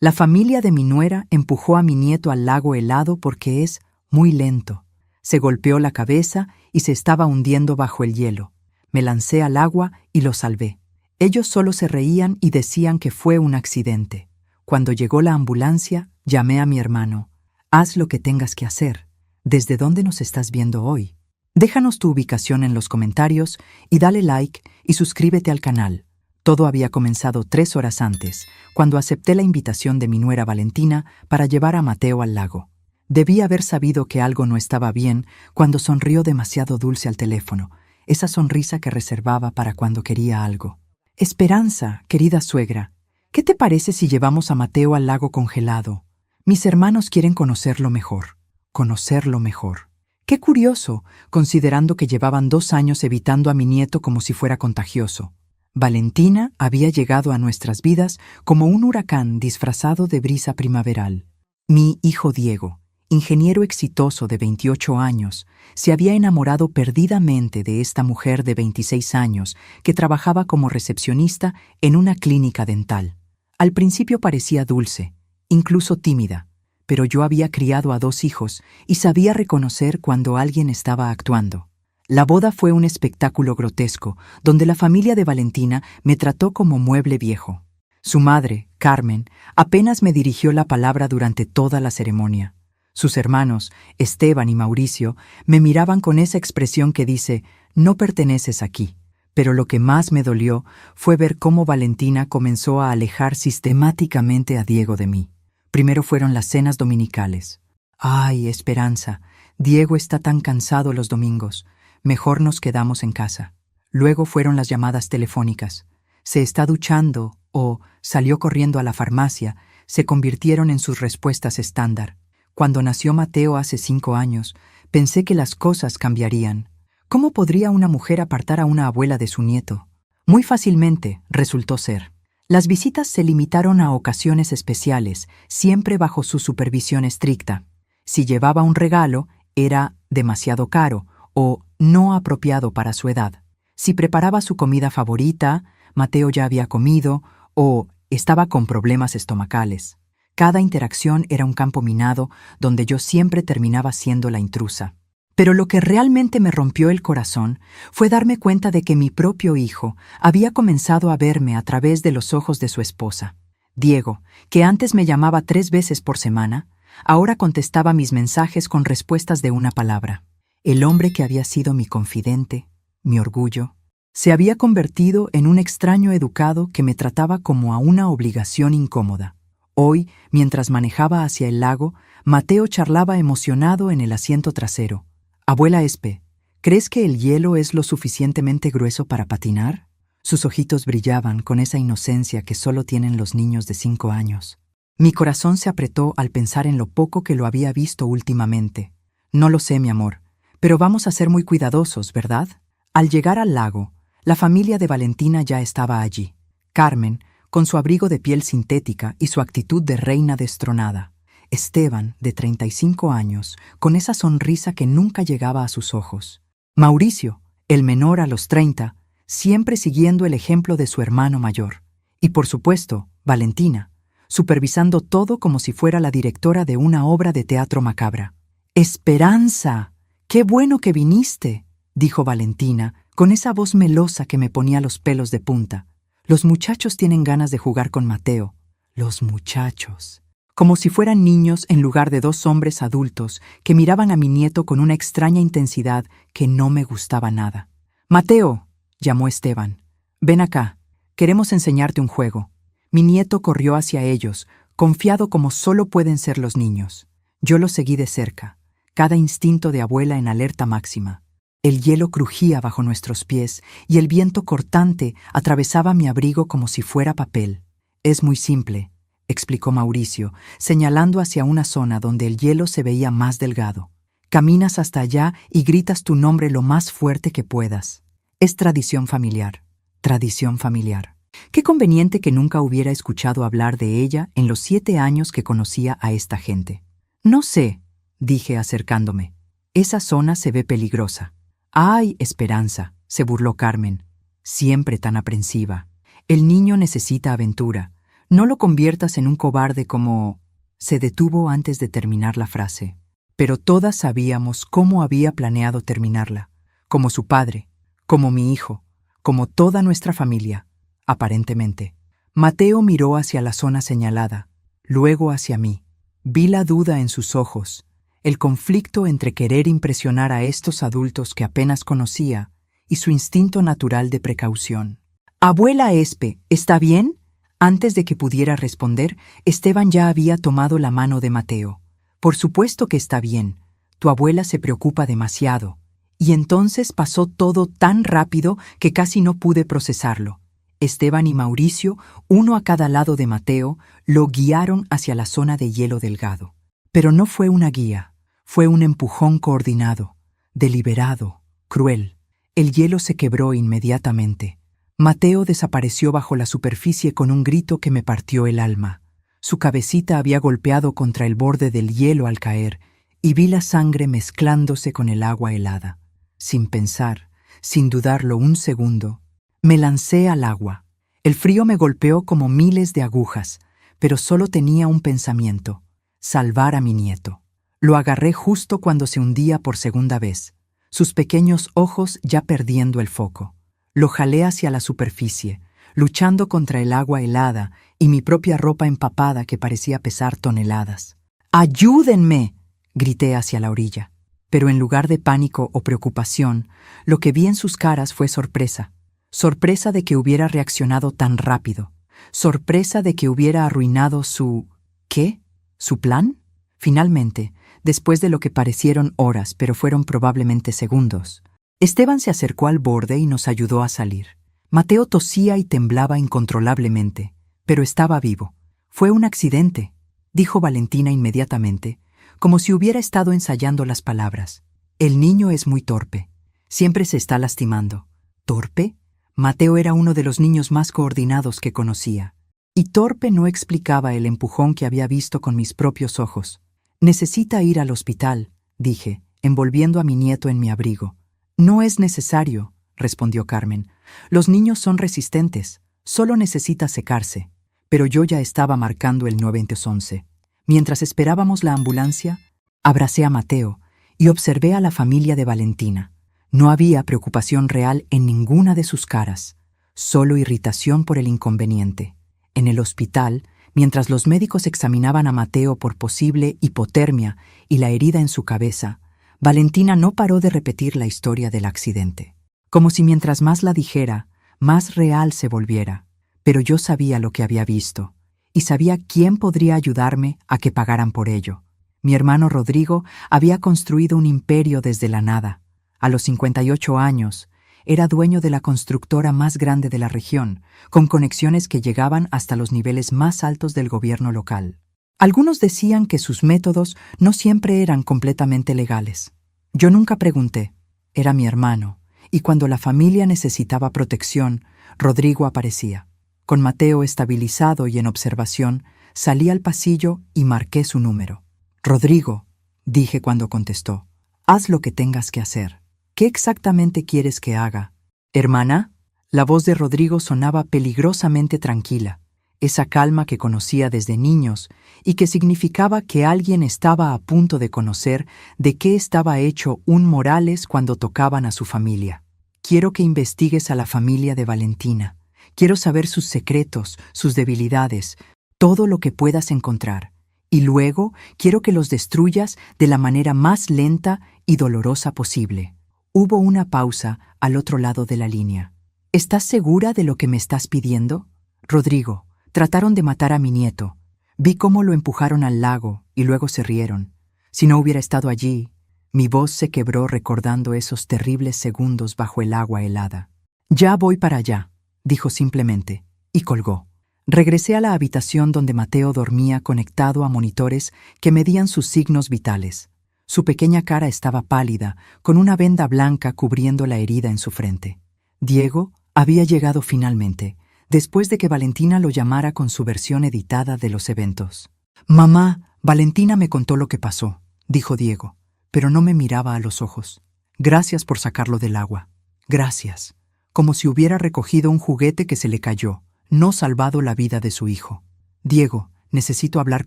La familia de mi nuera empujó a mi nieto al lago helado porque es muy lento. Se golpeó la cabeza y se estaba hundiendo bajo el hielo. Me lancé al agua y lo salvé. Ellos solo se reían y decían que fue un accidente. Cuando llegó la ambulancia, llamé a mi hermano. Haz lo que tengas que hacer. ¿Desde dónde nos estás viendo hoy? Déjanos tu ubicación en los comentarios y dale like y suscríbete al canal. Todo había comenzado 3 horas antes, cuando acepté la invitación de mi nuera Valentina para llevar a Mateo al lago. Debí haber sabido que algo no estaba bien cuando sonrió demasiado dulce al teléfono, esa sonrisa que reservaba para cuando quería algo. Esperanza, querida suegra, ¿qué te parece si llevamos a Mateo al lago congelado? Mis hermanos quieren conocerlo mejor. Conocerlo mejor. Qué curioso, considerando que llevaban 2 años evitando a mi nieto como si fuera contagioso. Valentina había llegado a nuestras vidas como un huracán disfrazado de brisa primaveral. Mi hijo Diego, ingeniero exitoso de 28 años, se había enamorado perdidamente de esta mujer de 26 años que trabajaba como recepcionista en una clínica dental. Al principio parecía dulce, incluso tímida, pero yo había criado a 2 hijos y sabía reconocer cuando alguien estaba actuando. La boda fue un espectáculo grotesco, donde la familia de Valentina me trató como mueble viejo. Su madre, Carmen, apenas me dirigió la palabra durante toda la ceremonia. Sus hermanos, Esteban y Mauricio, me miraban con esa expresión que dice, no perteneces aquí. Pero lo que más me dolió fue ver cómo Valentina comenzó a alejar sistemáticamente a Diego de mí. Primero fueron las cenas dominicales. Ay, Esperanza, Diego está tan cansado los domingos. Mejor nos quedamos en casa. Luego fueron las llamadas telefónicas. Se está duchando o salió corriendo a la farmacia, se convirtieron en sus respuestas estándar. Cuando nació Mateo hace 5 años, pensé que las cosas cambiarían. ¿Cómo podría una mujer apartar a una abuela de su nieto? Muy fácilmente, resultó ser. Las visitas se limitaron a ocasiones especiales, siempre bajo su supervisión estricta. Si llevaba un regalo, era demasiado caro o no apropiado para su edad. Si preparaba su comida favorita, Mateo ya había comido o estaba con problemas estomacales. Cada interacción era un campo minado donde yo siempre terminaba siendo la intrusa. Pero lo que realmente me rompió el corazón fue darme cuenta de que mi propio hijo había comenzado a verme a través de los ojos de su esposa. Diego, que antes me llamaba 3 veces por semana, ahora contestaba mis mensajes con respuestas de una palabra. El hombre que había sido mi confidente, mi orgullo, se había convertido en un extraño educado que me trataba como a una obligación incómoda. Hoy, mientras manejaba hacia el lago, Mateo charlaba emocionado en el asiento trasero. Abuela Espe, ¿crees que el hielo es lo suficientemente grueso para patinar? Sus ojitos brillaban con esa inocencia que solo tienen los niños de 5 años. Mi corazón se apretó al pensar en lo poco que lo había visto últimamente. No lo sé, mi amor, pero vamos a ser muy cuidadosos, ¿verdad? Al llegar al lago, la familia de Valentina ya estaba allí. Carmen, con su abrigo de piel sintética y su actitud de reina destronada. Esteban, de 35 años, con esa sonrisa que nunca llegaba a sus ojos. Mauricio, el menor a los 30, siempre siguiendo el ejemplo de su hermano mayor. Y por supuesto, Valentina, supervisando todo como si fuera la directora de una obra de teatro macabra. ¡Esperanza! ¡Qué bueno que viniste!, dijo Valentina, con esa voz melosa que me ponía los pelos de punta. Los muchachos tienen ganas de jugar con Mateo. Los muchachos. Como si fueran niños en lugar de 2 hombres adultos que miraban a mi nieto con una extraña intensidad que no me gustaba nada. «Mateo», llamó Esteban, «ven acá. Queremos enseñarte un juego». Mi nieto corrió hacia ellos, confiado como solo pueden ser los niños. Yo lo seguí de cerca, cada instinto de abuela en alerta máxima. El hielo crujía bajo nuestros pies y el viento cortante atravesaba mi abrigo como si fuera papel. «Es muy simple», explicó Mauricio, señalando hacia una zona donde el hielo se veía más delgado. «Caminas hasta allá y gritas tu nombre lo más fuerte que puedas. Es tradición familiar. Tradición familiar». Qué conveniente que nunca hubiera escuchado hablar de ella en los 7 años que conocía a esta gente. «No sé», dije acercándome. «Esa zona se ve peligrosa». «Ay, Esperanza», se burló Carmen, siempre tan aprensiva. «El niño necesita aventura. No lo conviertas en un cobarde como... Se detuvo antes de terminar la frase. Pero todas sabíamos cómo había planeado terminarla. Como su padre, como mi hijo, como toda nuestra familia, aparentemente. Mateo miró hacia la zona señalada, luego hacia mí. Vi la duda en sus ojos, el conflicto entre querer impresionar a estos adultos que apenas conocía y su instinto natural de precaución. «Abuela Espe, ¿está bien?» Antes de que pudiera responder, Esteban ya había tomado la mano de Mateo. «Por supuesto que está bien. Tu abuela se preocupa demasiado». Y entonces pasó todo tan rápido que casi no pude procesarlo. Esteban y Mauricio, uno a cada lado de Mateo, lo guiaron hacia la zona de hielo delgado. Pero no fue una guía, fue un empujón coordinado, deliberado, cruel. El hielo se quebró inmediatamente. Mateo desapareció bajo la superficie con un grito que me partió el alma. Su cabecita había golpeado contra el borde del hielo al caer, y vi la sangre mezclándose con el agua helada. Sin pensar, sin dudarlo un segundo, me lancé al agua. El frío me golpeó como miles de agujas, pero solo tenía un pensamiento: salvar a mi nieto. Lo agarré justo cuando se hundía por segunda vez, sus pequeños ojos ya perdiendo el foco. Lo jalé hacia la superficie, luchando contra el agua helada y mi propia ropa empapada que parecía pesar toneladas. ¡Ayúdenme!, grité hacia la orilla. Pero en lugar de pánico o preocupación, lo que vi en sus caras fue sorpresa. Sorpresa de que hubiera reaccionado tan rápido. Sorpresa de que hubiera arruinado su... ¿qué? ¿Su plan? Finalmente, después de lo que parecieron horas, pero fueron probablemente segundos, Esteban se acercó al borde y nos ayudó a salir. Mateo tosía y temblaba incontrolablemente, pero estaba vivo. «Fue un accidente», dijo Valentina inmediatamente, como si hubiera estado ensayando las palabras. «El niño es muy torpe. Siempre se está lastimando». ¿Torpe? Mateo era uno de los niños más coordinados que conocía. Y torpe no explicaba el empujón que había visto con mis propios ojos. «Necesita ir al hospital», dije, envolviendo a mi nieto en mi abrigo. «No es necesario», respondió Carmen. «Los niños son resistentes. Solo necesita secarse». Pero yo ya estaba marcando el 911. Mientras esperábamos la ambulancia, abracé a Mateo y observé a la familia de Valentina. No había preocupación real en ninguna de sus caras, solo irritación por el inconveniente. En el hospital, mientras los médicos examinaban a Mateo por posible hipotermia y la herida en su cabeza, Valentina no paró de repetir la historia del accidente, como si mientras más la dijera, más real se volviera. Pero yo sabía lo que había visto, y sabía quién podría ayudarme a que pagaran por ello. Mi hermano Rodrigo había construido un imperio desde la nada. A los 58 años, era dueño de la constructora más grande de la región, con conexiones que llegaban hasta los niveles más altos del gobierno local. Algunos decían que sus métodos no siempre eran completamente legales. Yo nunca pregunté. Era mi hermano, y cuando la familia necesitaba protección, Rodrigo aparecía. Con Mateo estabilizado y en observación, salí al pasillo y marqué su número. «Rodrigo», dije cuando contestó, «haz lo que tengas que hacer». «¿Qué exactamente quieres que haga?» «Hermana». La voz de Rodrigo sonaba peligrosamente tranquila, esa calma que conocía desde niños y que significaba que alguien estaba a punto de conocer de qué estaba hecho un Morales cuando tocaban a su familia. «Quiero que investigues a la familia de Valentina. Quiero saber sus secretos, sus debilidades, todo lo que puedas encontrar. Y luego quiero que los destruyas de la manera más lenta y dolorosa posible». Hubo una pausa al otro lado de la línea. «¿Estás segura de lo que me estás pidiendo?» «Rodrigo, trataron de matar a mi nieto. Vi cómo lo empujaron al lago y luego se rieron. Si no hubiera estado allí...» Mi voz se quebró recordando esos terribles segundos bajo el agua helada. «Ya voy para allá», dijo simplemente, y colgó. Regresé a la habitación donde Mateo dormía conectado a monitores que medían sus signos vitales. Su pequeña cara estaba pálida, con una venda blanca cubriendo la herida en su frente. Diego había llegado finalmente, después de que Valentina lo llamara con su versión editada de los eventos. «Mamá, Valentina me contó lo que pasó», dijo Diego, pero no me miraba a los ojos. «Gracias por sacarlo del agua. Gracias». Como si hubiera recogido un juguete que se le cayó, no salvado la vida de su hijo. Diego, necesito hablar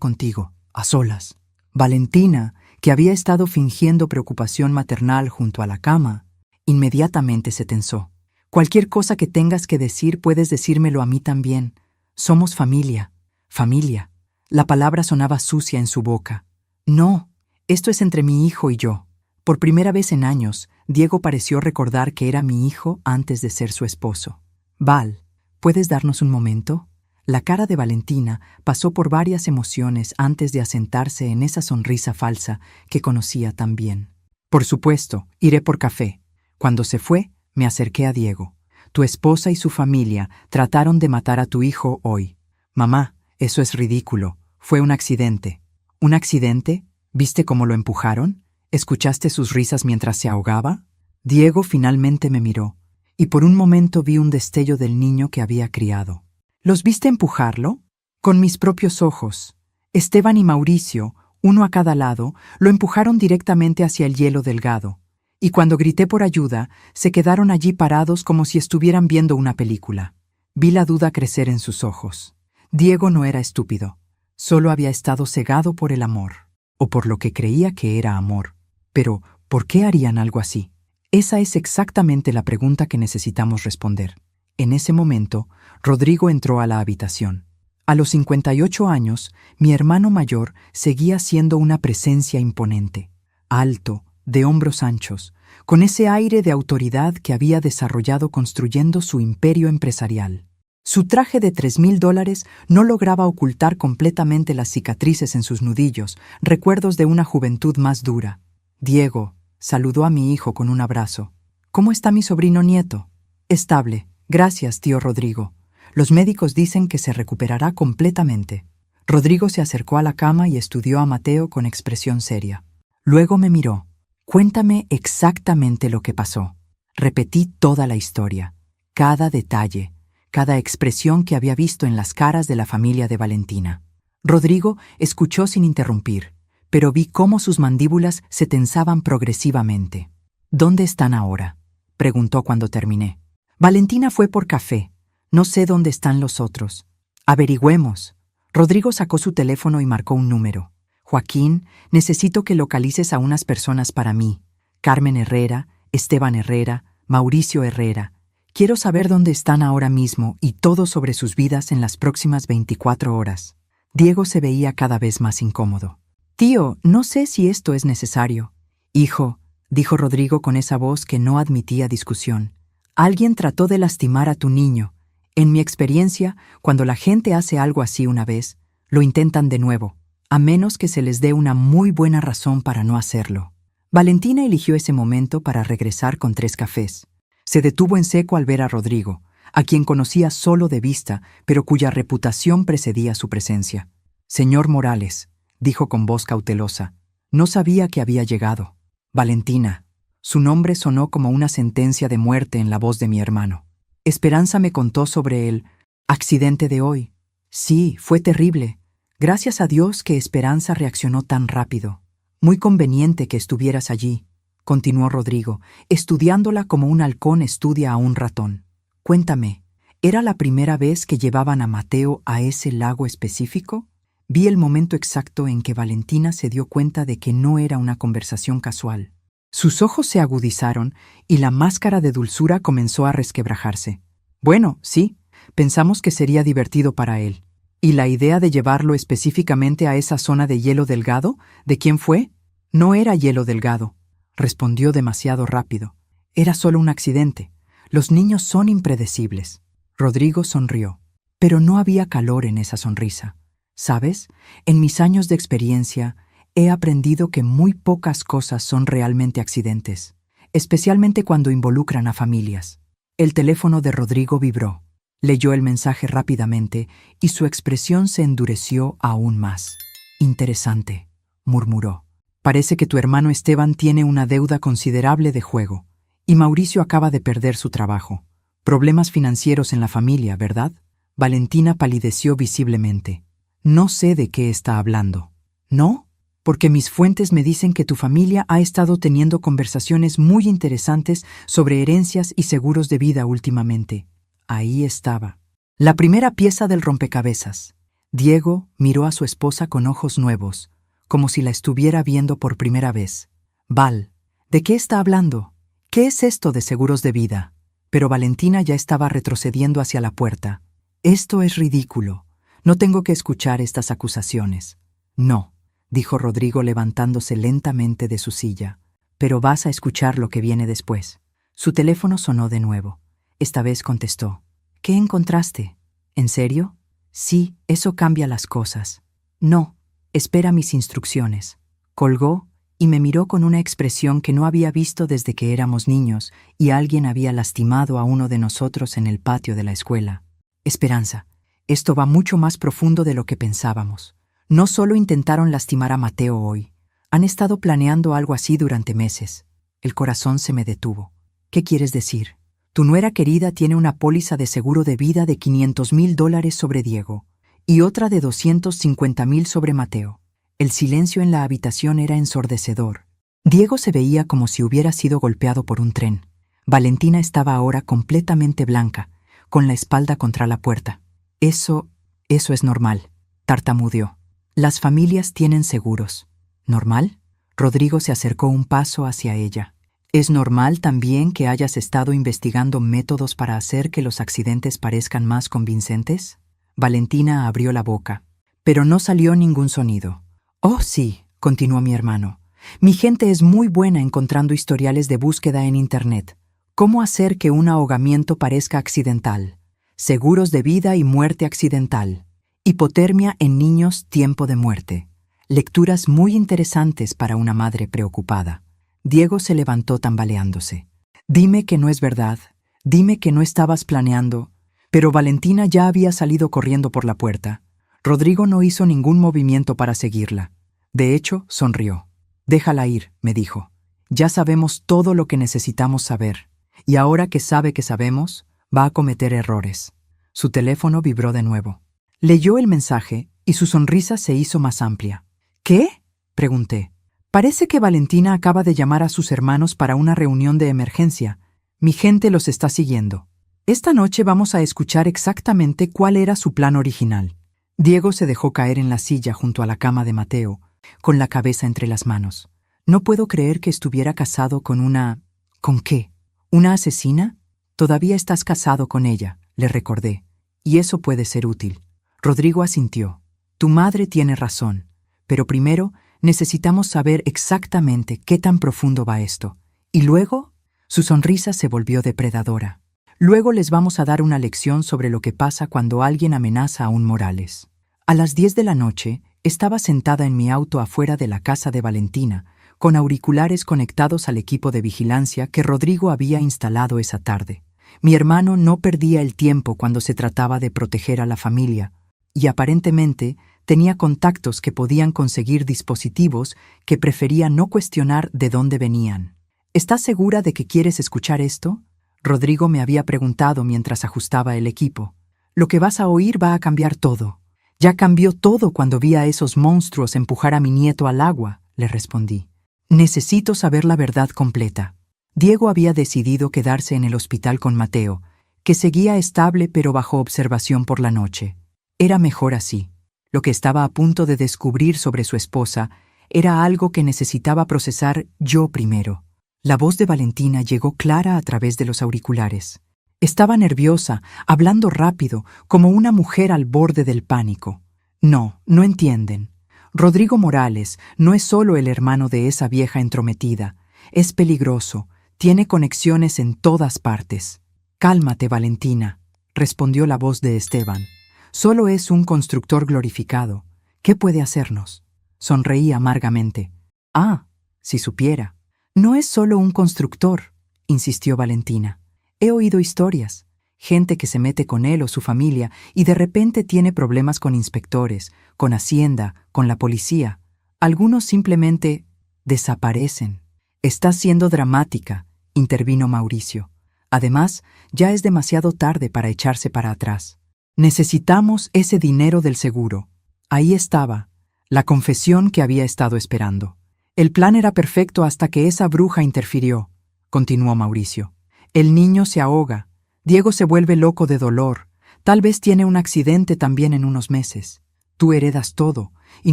contigo, a solas. Valentina, que había estado fingiendo preocupación maternal junto a la cama, inmediatamente se tensó. Cualquier cosa que tengas que decir puedes decírmelo a mí también. Somos familia. Familia. La palabra sonaba sucia en su boca. No, esto es entre mi hijo y yo. Por primera vez en años, Diego pareció recordar que era mi hijo antes de ser su esposo. Val, ¿puedes darnos un momento? La cara de Valentina pasó por varias emociones antes de asentarse en esa sonrisa falsa que conocía tan bien. Por supuesto, iré por café. Cuando se fue, me acerqué a Diego. Tu esposa y su familia trataron de matar a tu hijo hoy. Mamá, eso es ridículo. Fue un accidente. ¿Un accidente? ¿Viste cómo lo empujaron? ¿Escuchaste sus risas mientras se ahogaba? Diego finalmente me miró, y por un momento vi un destello del niño que había criado. ¿Los viste empujarlo? Con mis propios ojos. Esteban y Mauricio, uno a cada lado, lo empujaron directamente hacia el hielo delgado, y cuando grité por ayuda, se quedaron allí parados como si estuvieran viendo una película. Vi la duda crecer en sus ojos. Diego no era estúpido, solo había estado cegado por el amor, o por lo que creía que era amor. Pero, ¿por qué harían algo así? Esa es exactamente la pregunta que necesitamos responder. En ese momento, Rodrigo entró a la habitación. A los 58 años, mi hermano mayor seguía siendo una presencia imponente, alto, de hombros anchos, con ese aire de autoridad que había desarrollado construyendo su imperio empresarial. Su traje de $3,000 no lograba ocultar completamente las cicatrices en sus nudillos, recuerdos de una juventud más dura. Diego saludó a mi hijo con un abrazo. ¿Cómo está mi sobrino nieto? Estable. Gracias, tío Rodrigo. Los médicos dicen que se recuperará completamente. Rodrigo se acercó a la cama y estudió a Mateo con expresión seria. Luego me miró. Cuéntame exactamente lo que pasó. Repetí toda la historia, cada detalle, cada expresión que había visto en las caras de la familia de Valentina. Rodrigo escuchó sin interrumpir, pero vi cómo sus mandíbulas se tensaban progresivamente. ¿Dónde están ahora?, preguntó cuando terminé. Valentina fue por café. No sé dónde están los otros. Averigüemos. Rodrigo sacó su teléfono y marcó un número. Joaquín, necesito que localices a unas personas para mí. Carmen Herrera, Esteban Herrera, Mauricio Herrera. Quiero saber dónde están ahora mismo y todo sobre sus vidas en las próximas 24 horas. Diego se veía cada vez más incómodo. Tío, no sé si esto es necesario. Hijo, dijo Rodrigo con esa voz que no admitía discusión. Alguien trató de lastimar a tu niño. En mi experiencia, cuando la gente hace algo así una vez, lo intentan de nuevo, a menos que se les dé una muy buena razón para no hacerlo. Valentina eligió ese momento para regresar con 3 cafés. Se detuvo en seco al ver a Rodrigo, a quien conocía solo de vista, pero cuya reputación precedía su presencia. Señor Morales, dijo con voz cautelosa, no sabía que había llegado. Valentina. Su nombre sonó como una sentencia de muerte en la voz de mi hermano. Esperanza me contó sobre el accidente de hoy. Sí, fue terrible. Gracias a Dios que Esperanza reaccionó tan rápido. Muy conveniente que estuvieras allí, continuó Rodrigo, estudiándola como un halcón estudia a un ratón. Cuéntame, ¿era la primera vez que llevaban a Mateo a ese lago específico? Vi el momento exacto en que Valentina se dio cuenta de que no era una conversación casual. Sus ojos se agudizaron y la máscara de dulzura comenzó a resquebrajarse. Bueno, sí, pensamos que sería divertido para él. ¿Y la idea de llevarlo específicamente a esa zona de hielo delgado? ¿De quién fue? No era hielo delgado, respondió demasiado rápido. Era solo un accidente. Los niños son impredecibles. Rodrigo sonrió, pero no había calor en esa sonrisa. ¿Sabes? En mis años de experiencia, he aprendido que muy pocas cosas son realmente accidentes, especialmente cuando involucran a familias. El teléfono de Rodrigo vibró. Leyó el mensaje rápidamente y su expresión se endureció aún más. Interesante, murmuró. Parece que tu hermano Esteban tiene una deuda considerable de juego, y Mauricio acaba de perder su trabajo. Problemas financieros en la familia, ¿verdad? Valentina palideció visiblemente. No sé de qué está hablando. ¿No? Porque mis fuentes me dicen que tu familia ha estado teniendo conversaciones muy interesantes sobre herencias y seguros de vida últimamente. Ahí estaba. La primera pieza del rompecabezas. Diego miró a su esposa con ojos nuevos, como si la estuviera viendo por primera vez. Val, ¿de qué está hablando? ¿Qué es esto de seguros de vida? Pero Valentina ya estaba retrocediendo hacia la puerta. Esto es ridículo. No tengo que escuchar estas acusaciones. No, dijo Rodrigo levantándose lentamente de su silla. Pero vas a escuchar lo que viene después. Su teléfono sonó de nuevo. Esta vez contestó. ¿Qué encontraste? ¿En serio? Sí, eso cambia las cosas. No, espera mis instrucciones. Colgó y me miró con una expresión que no había visto desde que éramos niños y alguien había lastimado a uno de nosotros en el patio de la escuela. Esperanza, esto va mucho más profundo de lo que pensábamos. No solo intentaron lastimar a Mateo hoy, han estado planeando algo así durante meses. El corazón se me detuvo. ¿Qué quieres decir? Tu nuera querida tiene una póliza de seguro de vida de $500,000 sobre Diego y otra de $250,000 sobre Mateo. El silencio en la habitación era ensordecedor. Diego se veía como si hubiera sido golpeado por un tren. Valentina estaba ahora completamente blanca, con la espalda contra la puerta. Eso es normal, tartamudeó. Las familias tienen seguros. ¿Normal? Rodrigo se acercó un paso hacia ella. ¿Es normal también que hayas estado investigando métodos para hacer que los accidentes parezcan más convincentes? Valentina abrió la boca, pero no salió ningún sonido. Oh, sí, continuó mi hermano. Mi gente es muy buena encontrando historiales de búsqueda en Internet. ¿Cómo hacer que un ahogamiento parezca accidental? Seguros de vida y muerte accidental. Hipotermia en niños, tiempo de muerte. Lecturas muy interesantes para una madre preocupada. Diego se levantó tambaleándose. Dime que no es verdad. Dime que no estabas planeando. Pero Valentina ya había salido corriendo por la puerta. Rodrigo no hizo ningún movimiento para seguirla. De hecho, sonrió. Déjala ir, me dijo. Ya sabemos todo lo que necesitamos saber. Y ahora que sabe que sabemos, va a cometer errores. Su teléfono vibró de nuevo. Leyó el mensaje y su sonrisa se hizo más amplia. ¿Qué? Pregunté. Parece que Valentina acaba de llamar a sus hermanos para una reunión de emergencia. Mi gente los está siguiendo. Esta noche vamos a escuchar exactamente cuál era su plan original. Diego se dejó caer en la silla junto a la cama de Mateo, con la cabeza entre las manos. No puedo creer que estuviera casado con una... ¿Con qué? ¿Una asesina? Todavía estás casado con ella, le recordé. Y eso puede ser útil. Rodrigo asintió. Tu madre tiene razón. Pero primero necesitamos saber exactamente qué tan profundo va esto. Y luego, su sonrisa se volvió depredadora. Luego les vamos a dar una lección sobre lo que pasa cuando alguien amenaza a un Morales. A las 10 de la noche, estaba sentada en mi auto afuera de la casa de Valentina, con auriculares conectados al equipo de vigilancia que Rodrigo había instalado esa tarde. Mi hermano no perdía el tiempo cuando se trataba de proteger a la familia, y aparentemente tenía contactos que podían conseguir dispositivos que prefería no cuestionar de dónde venían. ¿Estás segura de que quieres escuchar esto? Rodrigo me había preguntado mientras ajustaba el equipo. Lo que vas a oír va a cambiar todo. Ya cambió todo cuando vi a esos monstruos empujar a mi nieto al agua, le respondí. Necesito saber la verdad completa. Diego había decidido quedarse en el hospital con Mateo, que seguía estable pero bajo observación por la noche. Era mejor así. Lo que estaba a punto de descubrir sobre su esposa era algo que necesitaba procesar yo primero. La voz de Valentina llegó clara a través de los auriculares. Estaba nerviosa, hablando rápido, como una mujer al borde del pánico. No entienden. Rodrigo Morales no es solo el hermano de esa vieja entrometida. Es peligroso, tiene conexiones en todas partes. Cálmate, Valentina, respondió la voz de Esteban. Solo es un constructor glorificado. ¿Qué puede hacernos? Sonreí amargamente. Ah, si supiera. No es solo un constructor, insistió Valentina. He oído historias. Gente que se mete con él o su familia y de repente tiene problemas con inspectores, con Hacienda, con la policía. Algunos simplemente desaparecen. Estás siendo dramática, intervino Mauricio. Además, ya es demasiado tarde para echarse para atrás. Necesitamos ese dinero del seguro. Ahí estaba, la confesión que había estado esperando. El plan era perfecto hasta que esa bruja interfirió, continuó Mauricio. El niño se ahoga. Diego se vuelve loco de dolor. Tal vez tiene un accidente también en unos meses. Tú heredas todo, y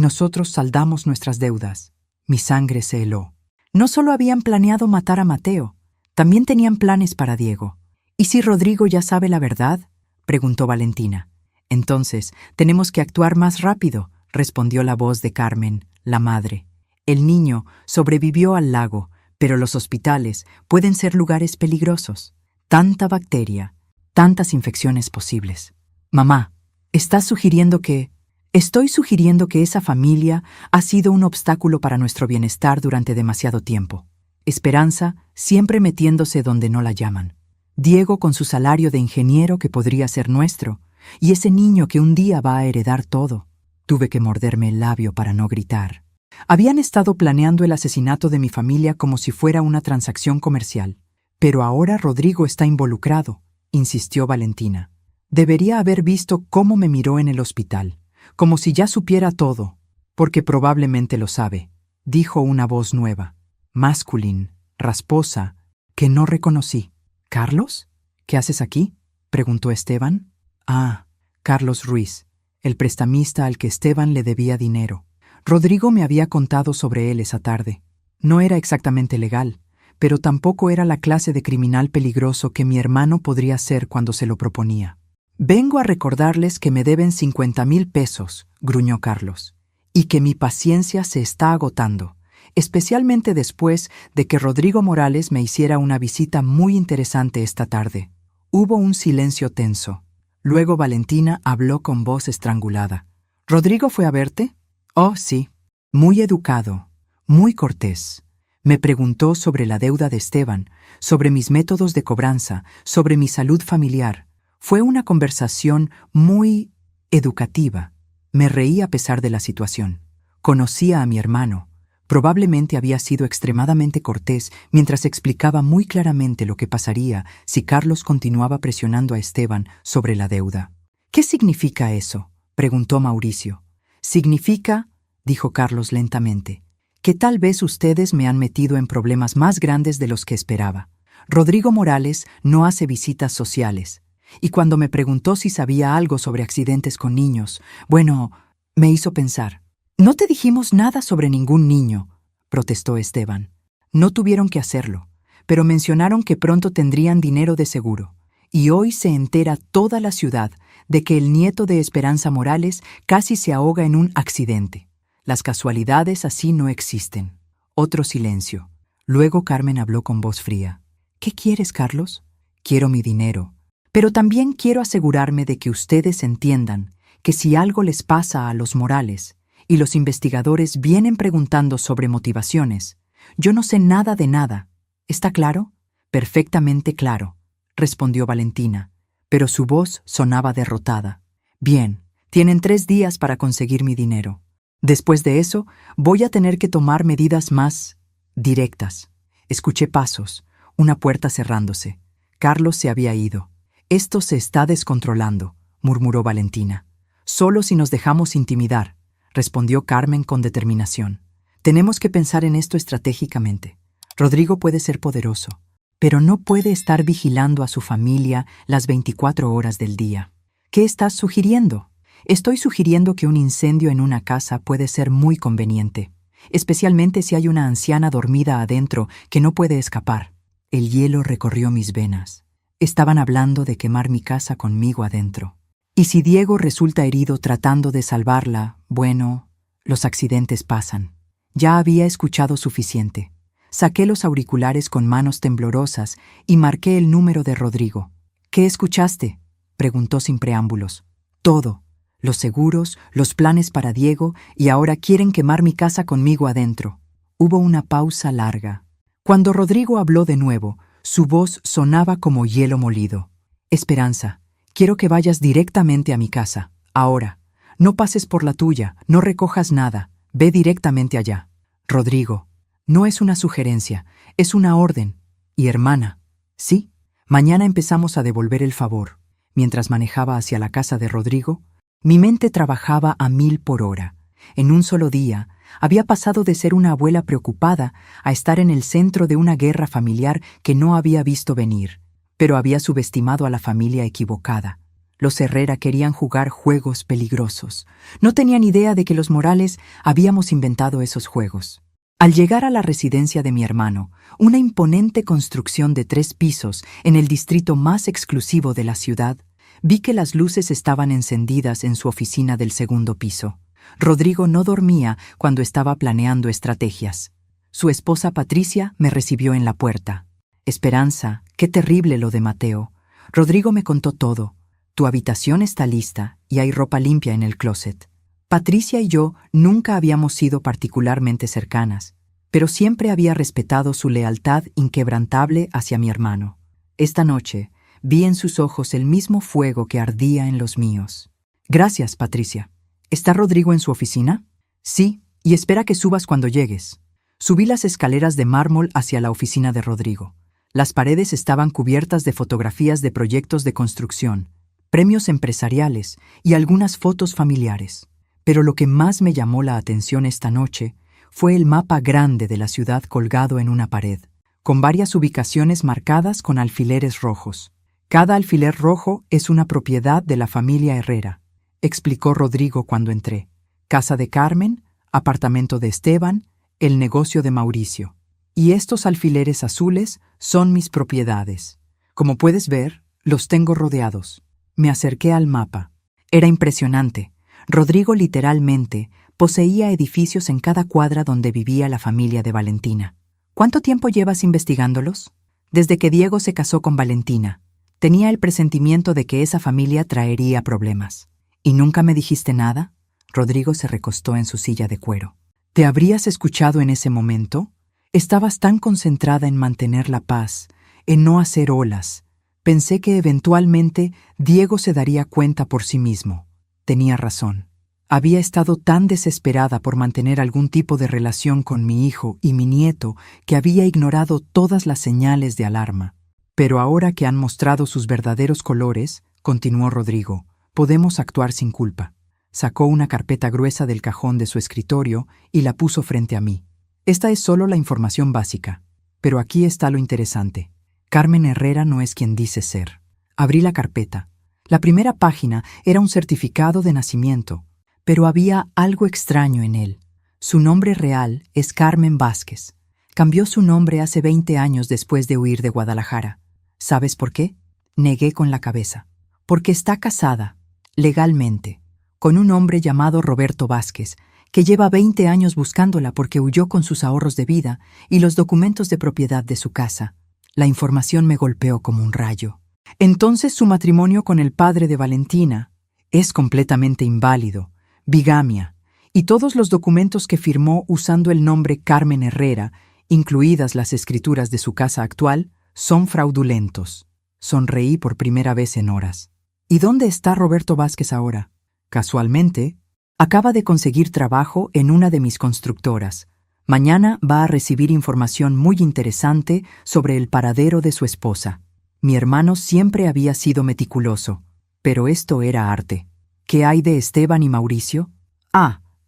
nosotros saldamos nuestras deudas. Mi sangre se heló. No solo habían planeado matar a Mateo, también tenían planes para Diego. ¿Y si Rodrigo ya sabe la verdad?, preguntó Valentina. Entonces, tenemos que actuar más rápido, respondió la voz de Carmen, la madre. El niño sobrevivió al lago, pero los hospitales pueden ser lugares peligrosos. Tanta bacteria, tantas infecciones posibles. Mamá, ¿estás sugiriendo que... Estoy sugiriendo que esa familia ha sido un obstáculo para nuestro bienestar durante demasiado tiempo. Esperanza siempre metiéndose donde no la llaman. Diego con su salario de ingeniero que podría ser nuestro, y ese niño que un día va a heredar todo. Tuve que morderme el labio para no gritar. Habían estado planeando el asesinato de mi familia como si fuera una transacción comercial. Pero ahora Rodrigo está involucrado, insistió Valentina. Debería haber visto cómo me miró en el hospital, como si ya supiera todo, porque probablemente lo sabe, dijo una voz nueva, masculina, rasposa, que no reconocí. ¿Carlos? ¿Qué haces aquí?, preguntó Esteban. Ah, Carlos Ruiz, el prestamista al que Esteban le debía dinero. Rodrigo me había contado sobre él esa tarde. No era exactamente legal, pero tampoco era la clase de criminal peligroso que mi hermano podría ser cuando se lo proponía. Vengo a recordarles que me deben 50,000 pesos, gruñó Carlos, y que mi paciencia se está agotando, especialmente después de que Rodrigo Morales me hiciera una visita muy interesante esta tarde. Hubo un silencio tenso. Luego Valentina habló con voz estrangulada. ¿Rodrigo fue a verte? Oh, sí. Muy educado, muy cortés. Me preguntó sobre la deuda de Esteban, sobre mis métodos de cobranza, sobre mi salud familiar. Fue una conversación muy educativa. Me reí a pesar de la situación. Conocía a mi hermano. Probablemente había sido extremadamente cortés mientras explicaba muy claramente lo que pasaría si Carlos continuaba presionando a Esteban sobre la deuda. ¿Qué significa eso?, preguntó Mauricio. Significa, dijo Carlos lentamente, que tal vez ustedes me han metido en problemas más grandes de los que esperaba. Rodrigo Morales no hace visitas sociales. Y cuando me preguntó si sabía algo sobre accidentes con niños, bueno, me hizo pensar. No te dijimos nada sobre ningún niño, protestó Esteban. No tuvieron que hacerlo, pero mencionaron que pronto tendrían dinero de seguro. Y hoy se entera toda la ciudad de que el nieto de Esperanza Morales casi se ahoga en un accidente. Las casualidades así no existen. Otro silencio. Luego Carmen habló con voz fría. ¿Qué quieres, Carlos? Quiero mi dinero. Pero también quiero asegurarme de que ustedes entiendan que si algo les pasa a los Morales y los investigadores vienen preguntando sobre motivaciones, yo no sé nada de nada. ¿Está claro? Perfectamente claro, respondió Valentina, pero su voz sonaba derrotada. Bien, tienen 3 días para conseguir mi dinero. Después de eso, voy a tener que tomar medidas más directas. Escuché pasos, una puerta cerrándose. Carlos se había ido. Esto se está descontrolando, murmuró Valentina. Solo si nos dejamos intimidar, respondió Carmen con determinación. Tenemos que pensar en esto estratégicamente. Rodrigo puede ser poderoso, pero no puede estar vigilando a su familia las 24 horas del día. ¿Qué estás sugiriendo? Estoy sugiriendo que un incendio en una casa puede ser muy conveniente, especialmente si hay una anciana dormida adentro que no puede escapar. El hielo recorrió mis venas. Estaban hablando de quemar mi casa conmigo adentro. Y si Diego resulta herido tratando de salvarla, bueno, los accidentes pasan. Ya había escuchado suficiente. Saqué los auriculares con manos temblorosas y marqué el número de Rodrigo. ¿Qué escuchaste?, preguntó sin preámbulos. Todo. Los seguros, los planes para Diego, y ahora quieren quemar mi casa conmigo adentro. Hubo una pausa larga. Cuando Rodrigo habló de nuevo, su voz sonaba como hielo molido. Esperanza, quiero que vayas directamente a mi casa, ahora. No pases por la tuya, no recojas nada, ve directamente allá. Rodrigo, no es una sugerencia, es una orden. Y hermana, ¿sí? Mañana empezamos a devolver el favor. Mientras manejaba hacia la casa de Rodrigo, mi mente trabajaba a 1000 por hora. En un solo día, había pasado de ser una abuela preocupada a estar en el centro de una guerra familiar que no había visto venir, pero había subestimado a la familia equivocada. Los Herrera querían jugar juegos peligrosos. No tenían idea de que los Morales habíamos inventado esos juegos. Al llegar a la residencia de mi hermano, una imponente construcción de 3 pisos en el distrito más exclusivo de la ciudad, vi que las luces estaban encendidas en su oficina del 2º piso. Rodrigo no dormía cuando estaba planeando estrategias. Su esposa Patricia me recibió en la puerta. Esperanza, qué terrible lo de Mateo. Rodrigo me contó todo. Tu habitación está lista y hay ropa limpia en el closet. Patricia y yo nunca habíamos sido particularmente cercanas, pero siempre había respetado su lealtad inquebrantable hacia mi hermano. Esta noche vi en sus ojos el mismo fuego que ardía en los míos. Gracias, Patricia. ¿Está Rodrigo en su oficina? Sí, y espera que subas cuando llegues. Subí las escaleras de mármol hacia la oficina de Rodrigo. Las paredes estaban cubiertas de fotografías de proyectos de construcción, premios empresariales y algunas fotos familiares. Pero lo que más me llamó la atención esta noche fue el mapa grande de la ciudad colgado en una pared, con varias ubicaciones marcadas con alfileres rojos. Cada alfiler rojo es una propiedad de la familia Herrera, explicó Rodrigo cuando entré. Casa de Carmen, apartamento de Esteban, el negocio de Mauricio. Y estos alfileres azules son mis propiedades. Como puedes ver, los tengo rodeados. Me acerqué al mapa. Era impresionante. Rodrigo literalmente poseía edificios en cada cuadra donde vivía la familia de Valentina. ¿Cuánto tiempo llevas investigándolos? Desde que Diego se casó con Valentina. Tenía el presentimiento de que esa familia traería problemas. ¿Y nunca me dijiste nada? Rodrigo se recostó en su silla de cuero. ¿Te habrías escuchado en ese momento? Estabas tan concentrada en mantener la paz, en no hacer olas. Pensé que eventualmente Diego se daría cuenta por sí mismo. Tenía razón. Había estado tan desesperada por mantener algún tipo de relación con mi hijo y mi nieto que había ignorado todas las señales de alarma. Pero ahora que han mostrado sus verdaderos colores, continuó Rodrigo, podemos actuar sin culpa. Sacó una carpeta gruesa del cajón de su escritorio y la puso frente a mí. Esta es solo la información básica, pero aquí está lo interesante. Carmen Herrera no es quien dice ser. Abrí la carpeta. La primera página era un certificado de nacimiento, pero había algo extraño en él. Su nombre real es Carmen Vázquez. Cambió su nombre hace 20 años después de huir de Guadalajara. ¿Sabes por qué? Negué con la cabeza. Porque está casada, legalmente, con un hombre llamado Roberto Vázquez, que lleva 20 años buscándola porque huyó con sus ahorros de vida y los documentos de propiedad de su casa. La información me golpeó como un rayo. Entonces su matrimonio con el padre de Valentina es completamente inválido, bigamia, y todos los documentos que firmó usando el nombre Carmen Herrera, incluidas las escrituras de su casa actual, son fraudulentos. Sonreí por primera vez en horas. ¿Y dónde está Roberto Vázquez ahora? Casualmente, acaba de conseguir trabajo en una de mis constructoras. Mañana va a recibir información muy interesante sobre el paradero de su esposa. Mi hermano siempre había sido meticuloso, pero esto era arte. ¿Qué hay de Esteban y Mauricio?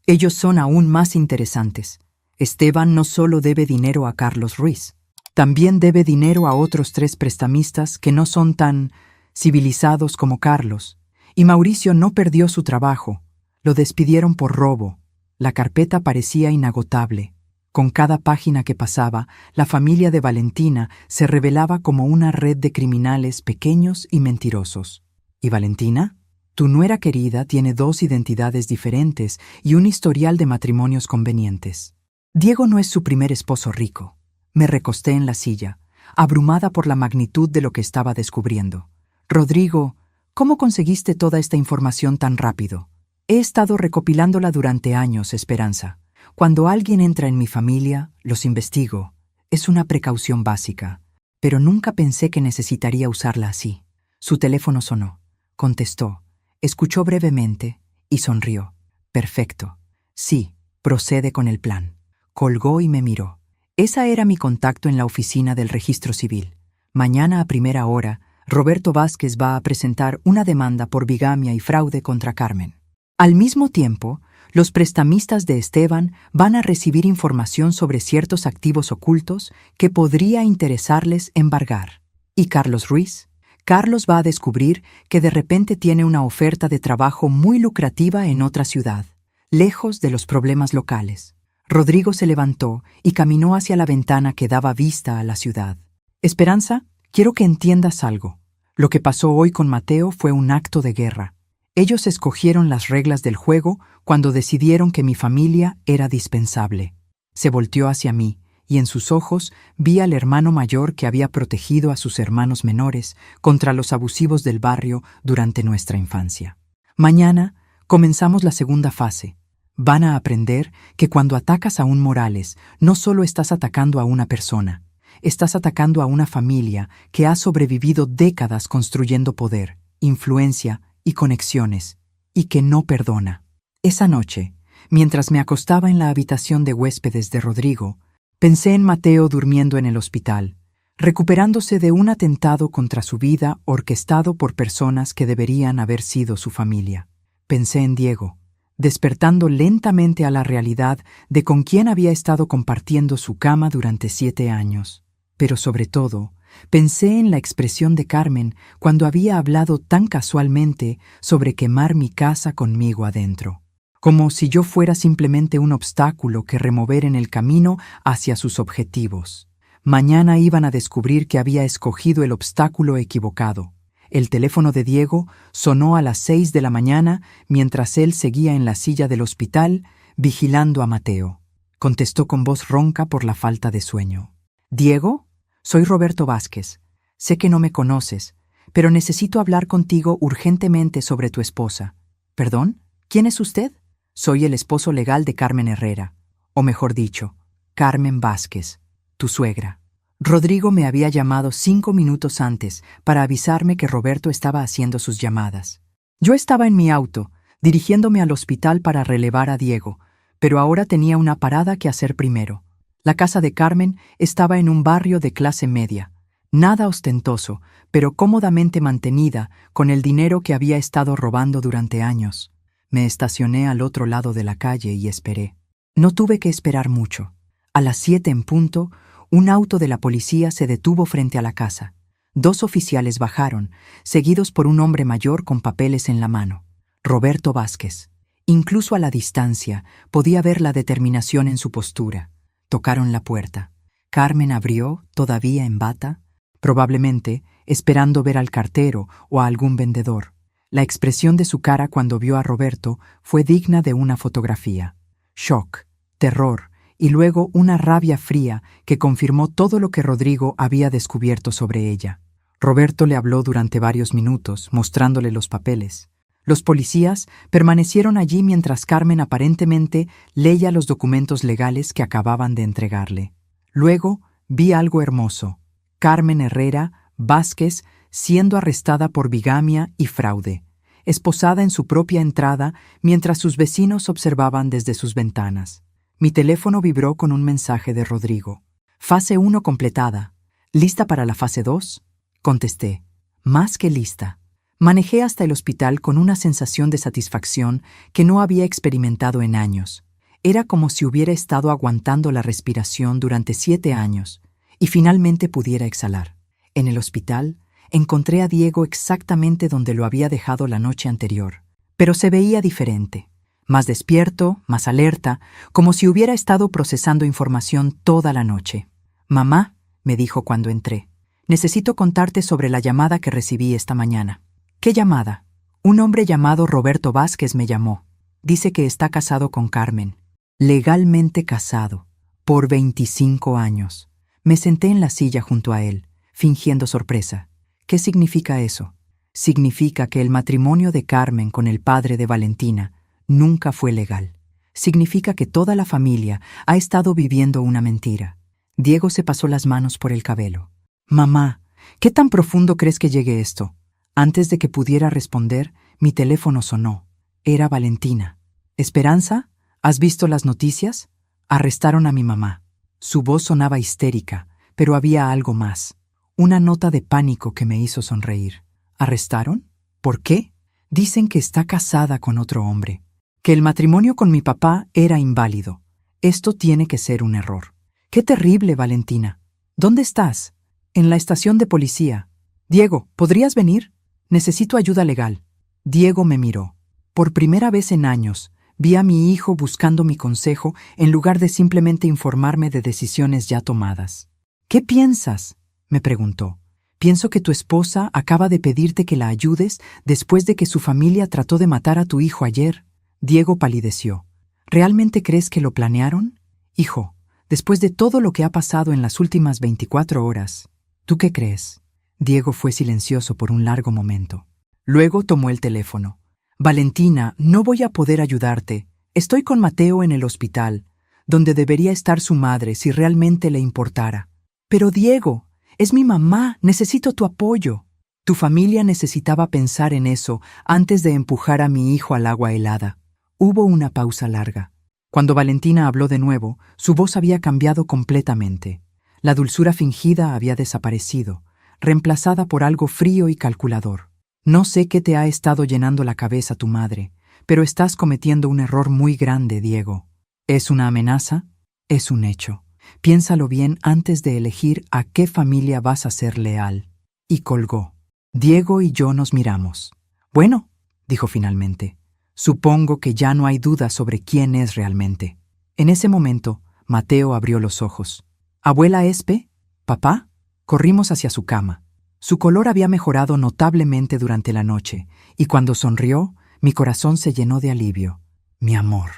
Ellos son aún más interesantes. Esteban no solo debe dinero a Carlos Ruiz, también debe dinero a otros 3 prestamistas que no son tan civilizados como Carlos. Y Mauricio no perdió su trabajo. Lo despidieron por robo. La carpeta parecía inagotable. Con cada página que pasaba, la familia de Valentina se revelaba como una red de criminales pequeños y mentirosos. ¿Y Valentina? Tu nuera querida tiene 2 identidades diferentes y un historial de matrimonios convenientes. Diego no es su primer esposo rico. Me recosté en la silla, abrumada por la magnitud de lo que estaba descubriendo. Rodrigo, ¿cómo conseguiste toda esta información tan rápido? He estado recopilándola durante años, Esperanza. Cuando alguien entra en mi familia, los investigo. Es una precaución básica, pero nunca pensé que necesitaría usarla así. Su teléfono sonó. Contestó. Escuchó brevemente y sonrió. Perfecto. Sí, procede con el plan. Colgó y me miró. Esa era mi contacto en la oficina del registro civil. Mañana a primera hora, Roberto Vázquez va a presentar una demanda por bigamia y fraude contra Carmen. Al mismo tiempo, los prestamistas de Esteban van a recibir información sobre ciertos activos ocultos que podría interesarles embargar. ¿Y Carlos Ruiz? Carlos va a descubrir que de repente tiene una oferta de trabajo muy lucrativa en otra ciudad, lejos de los problemas locales. Rodrigo se levantó y caminó hacia la ventana que daba vista a la ciudad. Esperanza, quiero que entiendas algo. Lo que pasó hoy con Mateo fue un acto de guerra. Ellos escogieron las reglas del juego cuando decidieron que mi familia era dispensable. Se volteó hacia mí, y en sus ojos vi al hermano mayor que había protegido a sus hermanos menores contra los abusivos del barrio durante nuestra infancia. Mañana comenzamos la segunda fase. Van a aprender que cuando atacas a un Morales, no solo estás atacando a una persona, estás atacando a una familia que ha sobrevivido décadas construyendo poder, influencia y conexiones, y que no perdona. Esa noche, mientras me acostaba en la habitación de huéspedes de Rodrigo, pensé en Mateo durmiendo en el hospital, recuperándose de un atentado contra su vida orquestado por personas que deberían haber sido su familia. Pensé en Diego, despertando lentamente a la realidad de con quién había estado compartiendo su cama durante 7 años. Pero sobre todo, pensé en la expresión de Carmen cuando había hablado tan casualmente sobre quemar mi casa conmigo adentro, como si yo fuera simplemente un obstáculo que remover en el camino hacia sus objetivos. Mañana iban a descubrir que había escogido el obstáculo equivocado. El teléfono de Diego sonó a las 6 de la mañana mientras él seguía en la silla del hospital vigilando a Mateo. Contestó con voz ronca por la falta de sueño. «¿Diego? Soy Roberto Vázquez. Sé que no me conoces, pero necesito hablar contigo urgentemente sobre tu esposa». «¿Perdón? ¿Quién es usted?» «Soy el esposo legal de Carmen Herrera, o mejor dicho, Carmen Vázquez, tu suegra». Rodrigo me había llamado 5 minutos antes para avisarme que Roberto estaba haciendo sus llamadas. Yo estaba en mi auto, dirigiéndome al hospital para relevar a Diego, pero ahora tenía una parada que hacer primero. La casa de Carmen estaba en un barrio de clase media, nada ostentoso, pero cómodamente mantenida con el dinero que había estado robando durante años. Me estacioné al otro lado de la calle y esperé. No tuve que esperar mucho. A las 7 en punto, un auto de la policía se detuvo frente a la casa. 2 oficiales bajaron, seguidos por un hombre mayor con papeles en la mano. Roberto Vázquez. Incluso a la distancia podía ver la determinación en su postura. Tocaron la puerta. Carmen abrió, todavía en bata, probablemente esperando ver al cartero o a algún vendedor. La expresión de su cara cuando vio a Roberto fue digna de una fotografía. Shock, terror y luego una rabia fría que confirmó todo lo que Rodrigo había descubierto sobre ella. Roberto le habló durante varios minutos, mostrándole los papeles. Los policías permanecieron allí mientras Carmen aparentemente leía los documentos legales que acababan de entregarle. Luego vi algo hermoso. Carmen Herrera Vázquez siendo arrestada por bigamia y fraude, esposada en su propia entrada mientras sus vecinos observaban desde sus ventanas. Mi teléfono vibró con un mensaje de Rodrigo. «Fase 1 completada. ¿Lista para la fase 2?» Contesté. «Más que lista». Manejé hasta el hospital con una sensación de satisfacción que no había experimentado en años. Era como si hubiera estado aguantando la respiración durante 7 años y finalmente pudiera exhalar. En el hospital encontré a Diego exactamente donde lo había dejado la noche anterior, pero se veía diferente. Más despierto, más alerta, como si hubiera estado procesando información toda la noche. «Mamá», me dijo cuando entré, «necesito contarte sobre la llamada que recibí esta mañana». «¿Qué llamada?» «Un hombre llamado Roberto Vázquez me llamó. Dice que está casado con Carmen. Legalmente casado. Por 25 años». Me senté en la silla junto a él, fingiendo sorpresa. «¿Qué significa eso?» «Significa que el matrimonio de Carmen con el padre de Valentina nunca fue legal. Significa que toda la familia ha estado viviendo una mentira». Diego se pasó las manos por el cabello. «Mamá, ¿qué tan profundo crees que llegue esto?» Antes de que pudiera responder, mi teléfono sonó. Era Valentina. «¿Esperanza? ¿Has visto las noticias? Arrestaron a mi mamá». Su voz sonaba histérica, pero había algo más. Una nota de pánico que me hizo sonreír. «¿Arrestaron? ¿Por qué?» «Dicen que está casada con otro hombre. Que el matrimonio con mi papá era inválido. Esto tiene que ser un error». «Qué terrible, Valentina. ¿Dónde estás?» «En la estación de policía». Diego, ¿podrías venir? Necesito ayuda legal. Diego me miró. Por primera vez en años, vi a mi hijo buscando mi consejo en lugar de simplemente informarme de decisiones ya tomadas. ¿Qué piensas?, me preguntó. Pienso que tu esposa acaba de pedirte que la ayudes después de que su familia trató de matar a tu hijo ayer. Diego palideció. ¿Realmente crees que lo planearon? Hijo, después de todo lo que ha pasado en las últimas 24 horas, ¿tú qué crees? Diego fue silencioso por un largo momento. Luego tomó el teléfono. Valentina, no voy a poder ayudarte. Estoy con Mateo en el hospital, donde debería estar su madre si realmente le importara. Pero Diego, es mi mamá, necesito tu apoyo. Tu familia necesitaba pensar en eso antes de empujar a mi hijo al agua helada. Hubo una pausa larga. Cuando Valentina habló de nuevo, su voz había cambiado completamente. La dulzura fingida había desaparecido, reemplazada por algo frío y calculador. No sé qué te ha estado llenando la cabeza tu madre, pero estás cometiendo un error muy grande, Diego. ¿Es una amenaza? Es un hecho. Piénsalo bien antes de elegir a qué familia vas a ser leal. Y colgó. Diego y yo nos miramos. Bueno, dijo finalmente, supongo que ya no hay duda sobre quién es realmente. En ese momento, Mateo abrió los ojos. ¿Abuela Espe? ¿Papá? Corrimos hacia su cama. Su color había mejorado notablemente durante la noche, y cuando sonrió, mi corazón se llenó de alivio. Mi amor.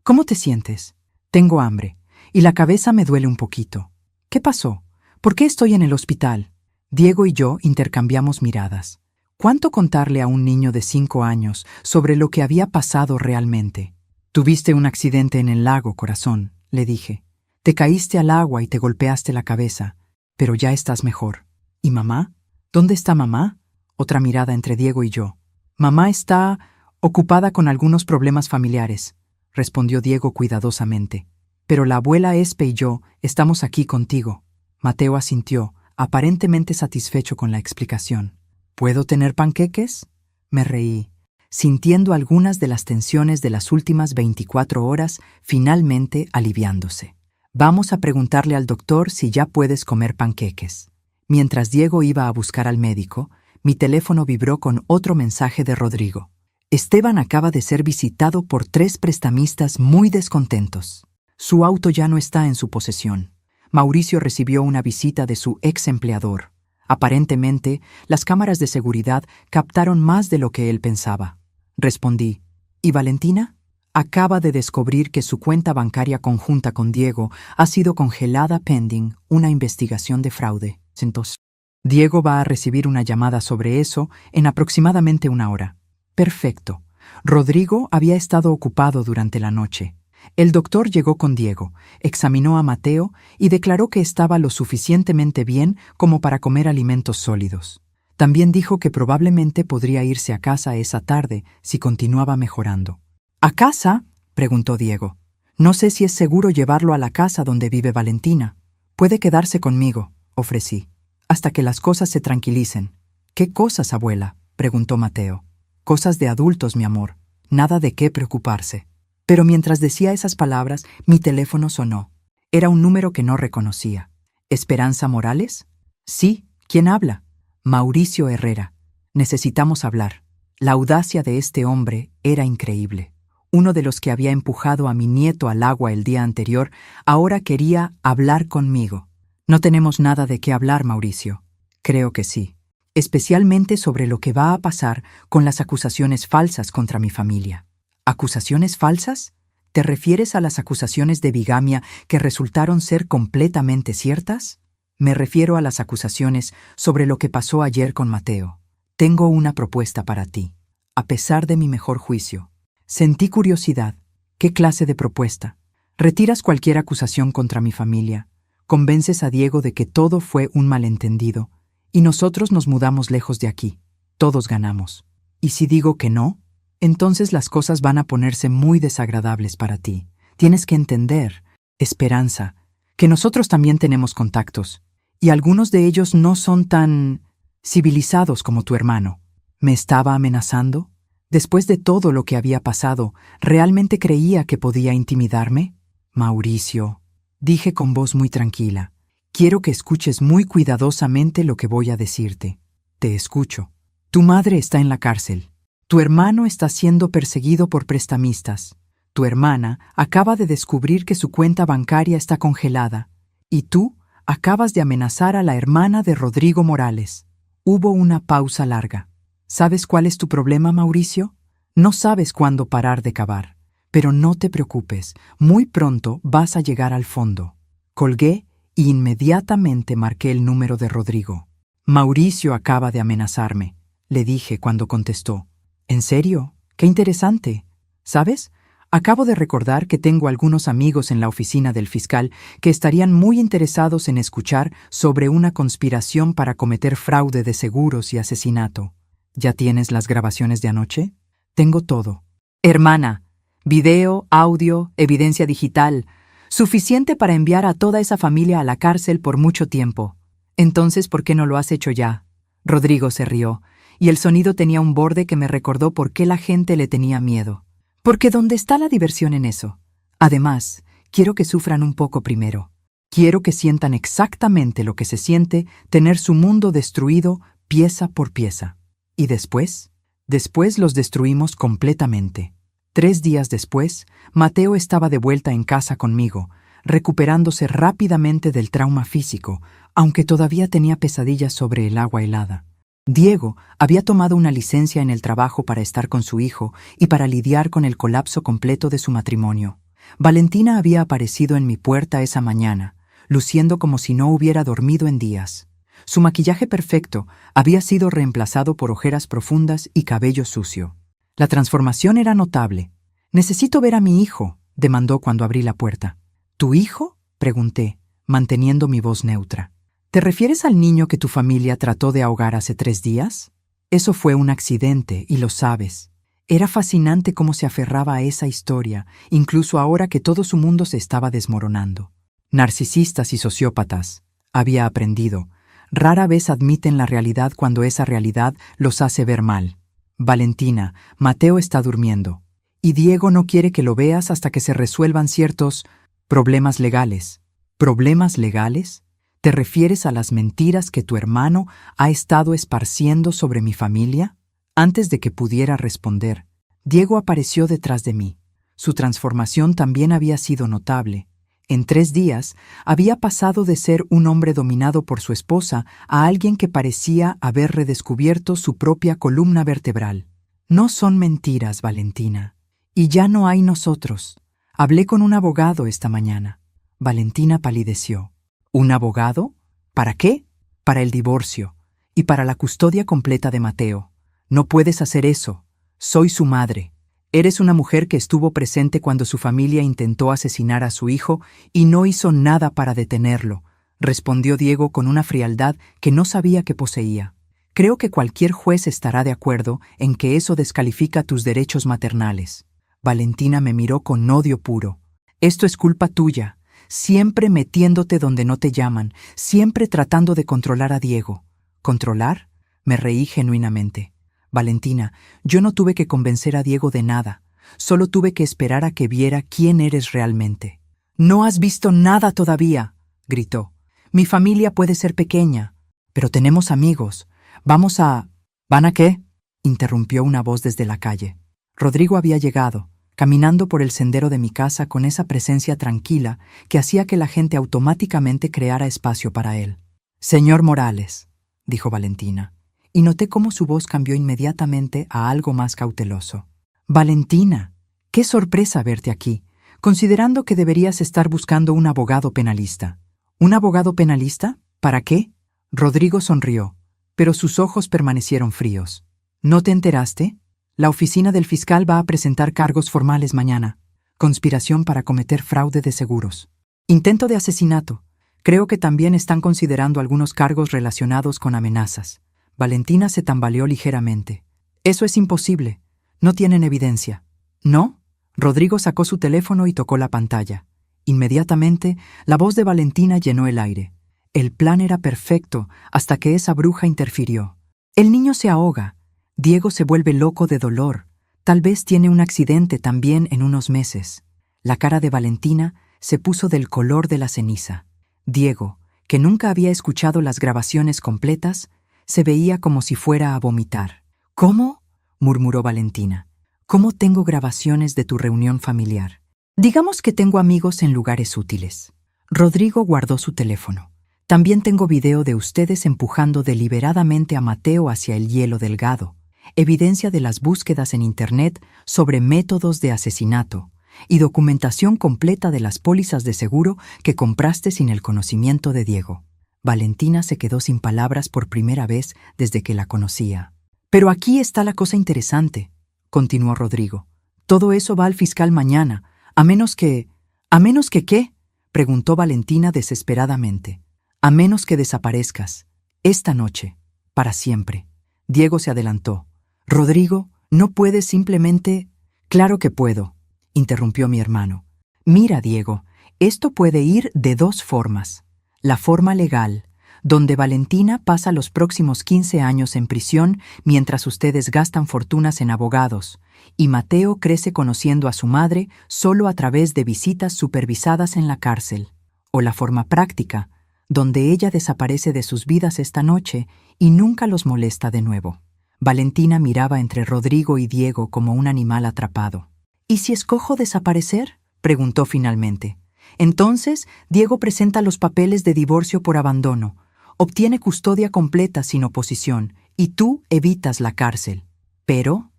¿Cómo te sientes? Tengo hambre, y la cabeza me duele un poquito. ¿Qué pasó? ¿Por qué estoy en el hospital? Diego y yo intercambiamos miradas. ¿Cuánto contarle a un niño de 5 años sobre lo que había pasado realmente? Tuviste un accidente en el lago, corazón, le dije. Te caíste al agua y te golpeaste la cabeza, pero ya estás mejor. ¿Y mamá? ¿Dónde está mamá? Otra mirada entre Diego y yo. Mamá está ocupada con algunos problemas familiares, respondió Diego cuidadosamente. Pero la abuela Espe y yo estamos aquí contigo. Mateo asintió, aparentemente satisfecho con la explicación. ¿Puedo tener panqueques? Me reí, sintiendo algunas de las tensiones de las últimas 24 horas finalmente aliviándose. Vamos a preguntarle al doctor si ya puedes comer panqueques. Mientras Diego iba a buscar al médico, mi teléfono vibró con otro mensaje de Rodrigo. Esteban acaba de ser visitado por 3 prestamistas muy descontentos. Su auto ya no está en su posesión. Mauricio recibió una visita de su ex empleador. Aparentemente, las cámaras de seguridad captaron más de lo que él pensaba. Respondí. ¿Y Valentina? Acaba de descubrir que su cuenta bancaria conjunta con Diego ha sido congelada pending una investigación de fraude. Entonces, Diego va a recibir una llamada sobre eso en aproximadamente 1 hora. Perfecto. Rodrigo había estado ocupado durante la noche. El doctor llegó con Diego, examinó a Mateo y declaró que estaba lo suficientemente bien como para comer alimentos sólidos. También dijo que probablemente podría irse a casa esa tarde si continuaba mejorando. ¿A casa?, preguntó Diego. No sé si es seguro llevarlo a la casa donde vive Valentina. Puede quedarse conmigo, ofrecí, hasta que las cosas se tranquilicen. ¿Qué cosas, abuela?, preguntó Mateo. Cosas de adultos, mi amor. Nada de qué preocuparse. Pero mientras decía esas palabras, mi teléfono sonó. Era un número que no reconocía. ¿Esperanza Morales? Sí, ¿quién habla? Mauricio Herrera. Necesitamos hablar. La audacia de este hombre era increíble. Uno de los que había empujado a mi nieto al agua el día anterior, ahora quería hablar conmigo. No tenemos nada de qué hablar, Mauricio. Creo que sí. Especialmente sobre lo que va a pasar con las acusaciones falsas contra mi familia. ¿Acusaciones falsas? ¿Te refieres a las acusaciones de bigamia que resultaron ser completamente ciertas? Me refiero a las acusaciones sobre lo que pasó ayer con Mateo. Tengo una propuesta para ti. A pesar de mi mejor juicio, sentí curiosidad. ¿Qué clase de propuesta? Retiras cualquier acusación contra mi familia, convences a Diego de que todo fue un malentendido, y nosotros nos mudamos lejos de aquí. Todos ganamos. ¿Y si digo que no? Entonces las cosas van a ponerse muy desagradables para ti. Tienes que entender, Esperanza, que nosotros también tenemos contactos, y algunos de ellos no son tan civilizados como tu hermano. ¿Me estaba amenazando? Después de todo lo que había pasado, ¿realmente creía que podía intimidarme? Mauricio, dije con voz muy tranquila, quiero que escuches muy cuidadosamente lo que voy a decirte. Te escucho. Tu madre está en la cárcel. Tu hermano está siendo perseguido por prestamistas. Tu hermana acaba de descubrir que su cuenta bancaria está congelada. Y tú acabas de amenazar a la hermana de Rodrigo Morales. Hubo una pausa larga. ¿Sabes cuál es tu problema, Mauricio? No sabes cuándo parar de cavar. Pero no te preocupes, muy pronto vas a llegar al fondo. Colgué y inmediatamente marqué el número de Rodrigo. Mauricio acaba de amenazarme, le dije cuando contestó. ¿En serio? ¡Qué interesante! ¿Sabes? Acabo de recordar que tengo algunos amigos en la oficina del fiscal que estarían muy interesados en escuchar sobre una conspiración para cometer fraude de seguros y asesinato. ¿Ya tienes las grabaciones de anoche? Tengo todo. Hermana, video, audio, evidencia digital, suficiente para enviar a toda esa familia a la cárcel por mucho tiempo. Entonces, ¿por qué no lo has hecho ya? Rodrigo se rió, y el sonido tenía un borde que me recordó por qué la gente le tenía miedo. Porque ¿dónde está la diversión en eso? Además, quiero que sufran un poco primero. Quiero que sientan exactamente lo que se siente tener su mundo destruido pieza por pieza. ¿Y después? Después los destruimos completamente. 3 días después, Mateo estaba de vuelta en casa conmigo, recuperándose rápidamente del trauma físico, aunque todavía tenía pesadillas sobre el agua helada. Diego había tomado una licencia en el trabajo para estar con su hijo y para lidiar con el colapso completo de su matrimonio. Valentina había aparecido en mi puerta esa mañana, luciendo como si no hubiera dormido en días. Su maquillaje perfecto había sido reemplazado por ojeras profundas y cabello sucio. La transformación era notable. «Necesito ver a mi hijo», demandó cuando abrí la puerta. «¿Tu hijo?», pregunté, manteniendo mi voz neutra. ¿Te refieres al niño que tu familia trató de ahogar hace 3 días? Eso fue un accidente, y lo sabes. Era fascinante cómo se aferraba a esa historia, incluso ahora que todo su mundo se estaba desmoronando. Narcisistas y sociópatas, había aprendido, rara vez admiten la realidad cuando esa realidad los hace ver mal. Valentina, Mateo está durmiendo, y Diego no quiere que lo veas hasta que se resuelvan ciertos problemas legales. ¿Problemas legales? ¿Te refieres a las mentiras que tu hermano ha estado esparciendo sobre mi familia? Antes de que pudiera responder, Diego apareció detrás de mí. Su transformación también había sido notable. En 3 días, había pasado de ser un hombre dominado por su esposa a alguien que parecía haber redescubierto su propia columna vertebral. No son mentiras, Valentina. Y ya no hay nosotros. Hablé con un abogado esta mañana. Valentina palideció. ¿Un abogado? ¿Para qué? Para el divorcio y para la custodia completa de Mateo. No puedes hacer eso. Soy su madre. Eres una mujer que estuvo presente cuando su familia intentó asesinar a su hijo y no hizo nada para detenerlo, respondió Diego con una frialdad que no sabía que poseía. Creo que cualquier juez estará de acuerdo en que eso descalifica tus derechos maternales. Valentina me miró con odio puro. Esto es culpa tuya. Siempre metiéndote donde no te llaman, siempre tratando de controlar a Diego. ¿Controlar? Me reí genuinamente. Valentina, yo no tuve que convencer a Diego de nada. Solo tuve que esperar a que viera quién eres realmente. «No has visto nada todavía», gritó. «Mi familia puede ser pequeña, pero tenemos amigos. Vamos a...» «¿Van a qué?», interrumpió una voz desde la calle. Rodrigo había llegado, caminando por el sendero de mi casa con esa presencia tranquila que hacía que la gente automáticamente creara espacio para él. «Señor Morales», dijo Valentina, y noté cómo su voz cambió inmediatamente a algo más cauteloso. «Valentina, qué sorpresa verte aquí, considerando que deberías estar buscando un abogado penalista». «¿Un abogado penalista? ¿Para qué?». Rodrigo sonrió, pero sus ojos permanecieron fríos. «¿No te enteraste? La oficina del fiscal va a presentar cargos formales mañana. Conspiración para cometer fraude de seguros. Intento de asesinato. Creo que también están considerando algunos cargos relacionados con amenazas». Valentina se tambaleó ligeramente. «Eso es imposible. No tienen evidencia». «¿No?». Rodrigo sacó su teléfono y tocó la pantalla. Inmediatamente, la voz de Valentina llenó el aire. El plan era perfecto hasta que esa bruja interfirió. «El niño se ahoga. Diego se vuelve loco de dolor. Tal vez tiene un accidente también en unos meses». La cara de Valentina se puso del color de la ceniza. Diego, que nunca había escuchado las grabaciones completas, Se veía como si fuera a vomitar. ¿Cómo?, murmuró Valentina. ¿Cómo tengo grabaciones de tu reunión familiar? Digamos que tengo amigos en lugares útiles. Rodrigo guardó su teléfono. También tengo video de ustedes empujando deliberadamente a Mateo hacia el hielo delgado, evidencia de las búsquedas en Internet sobre métodos de asesinato y documentación completa de las pólizas de seguro que compraste sin el conocimiento de Diego. Valentina se quedó sin palabras por primera vez desde que la conocía. Pero aquí está la cosa interesante, continuó Rodrigo. Todo eso va al fiscal mañana, a menos que... ¿A menos que qué?, preguntó Valentina desesperadamente. A menos que desaparezcas. Esta noche. Para siempre. Diego se adelantó. Rodrigo, ¿no puedes simplemente...? Claro que puedo, interrumpió mi hermano. Mira, Diego, esto puede ir de dos formas. La forma legal, donde Valentina pasa los próximos 15 años en prisión mientras ustedes gastan fortunas en abogados, y Mateo crece conociendo a su madre solo a través de visitas supervisadas en la cárcel. O la forma práctica, donde ella desaparece de sus vidas esta noche y nunca los molesta de nuevo. Valentina miraba entre Rodrigo y Diego como un animal atrapado. ¿Y si escojo desaparecer?, preguntó finalmente. Entonces, Diego presenta los papeles de divorcio por abandono, obtiene custodia completa sin oposición, y tú evitas la cárcel. Pero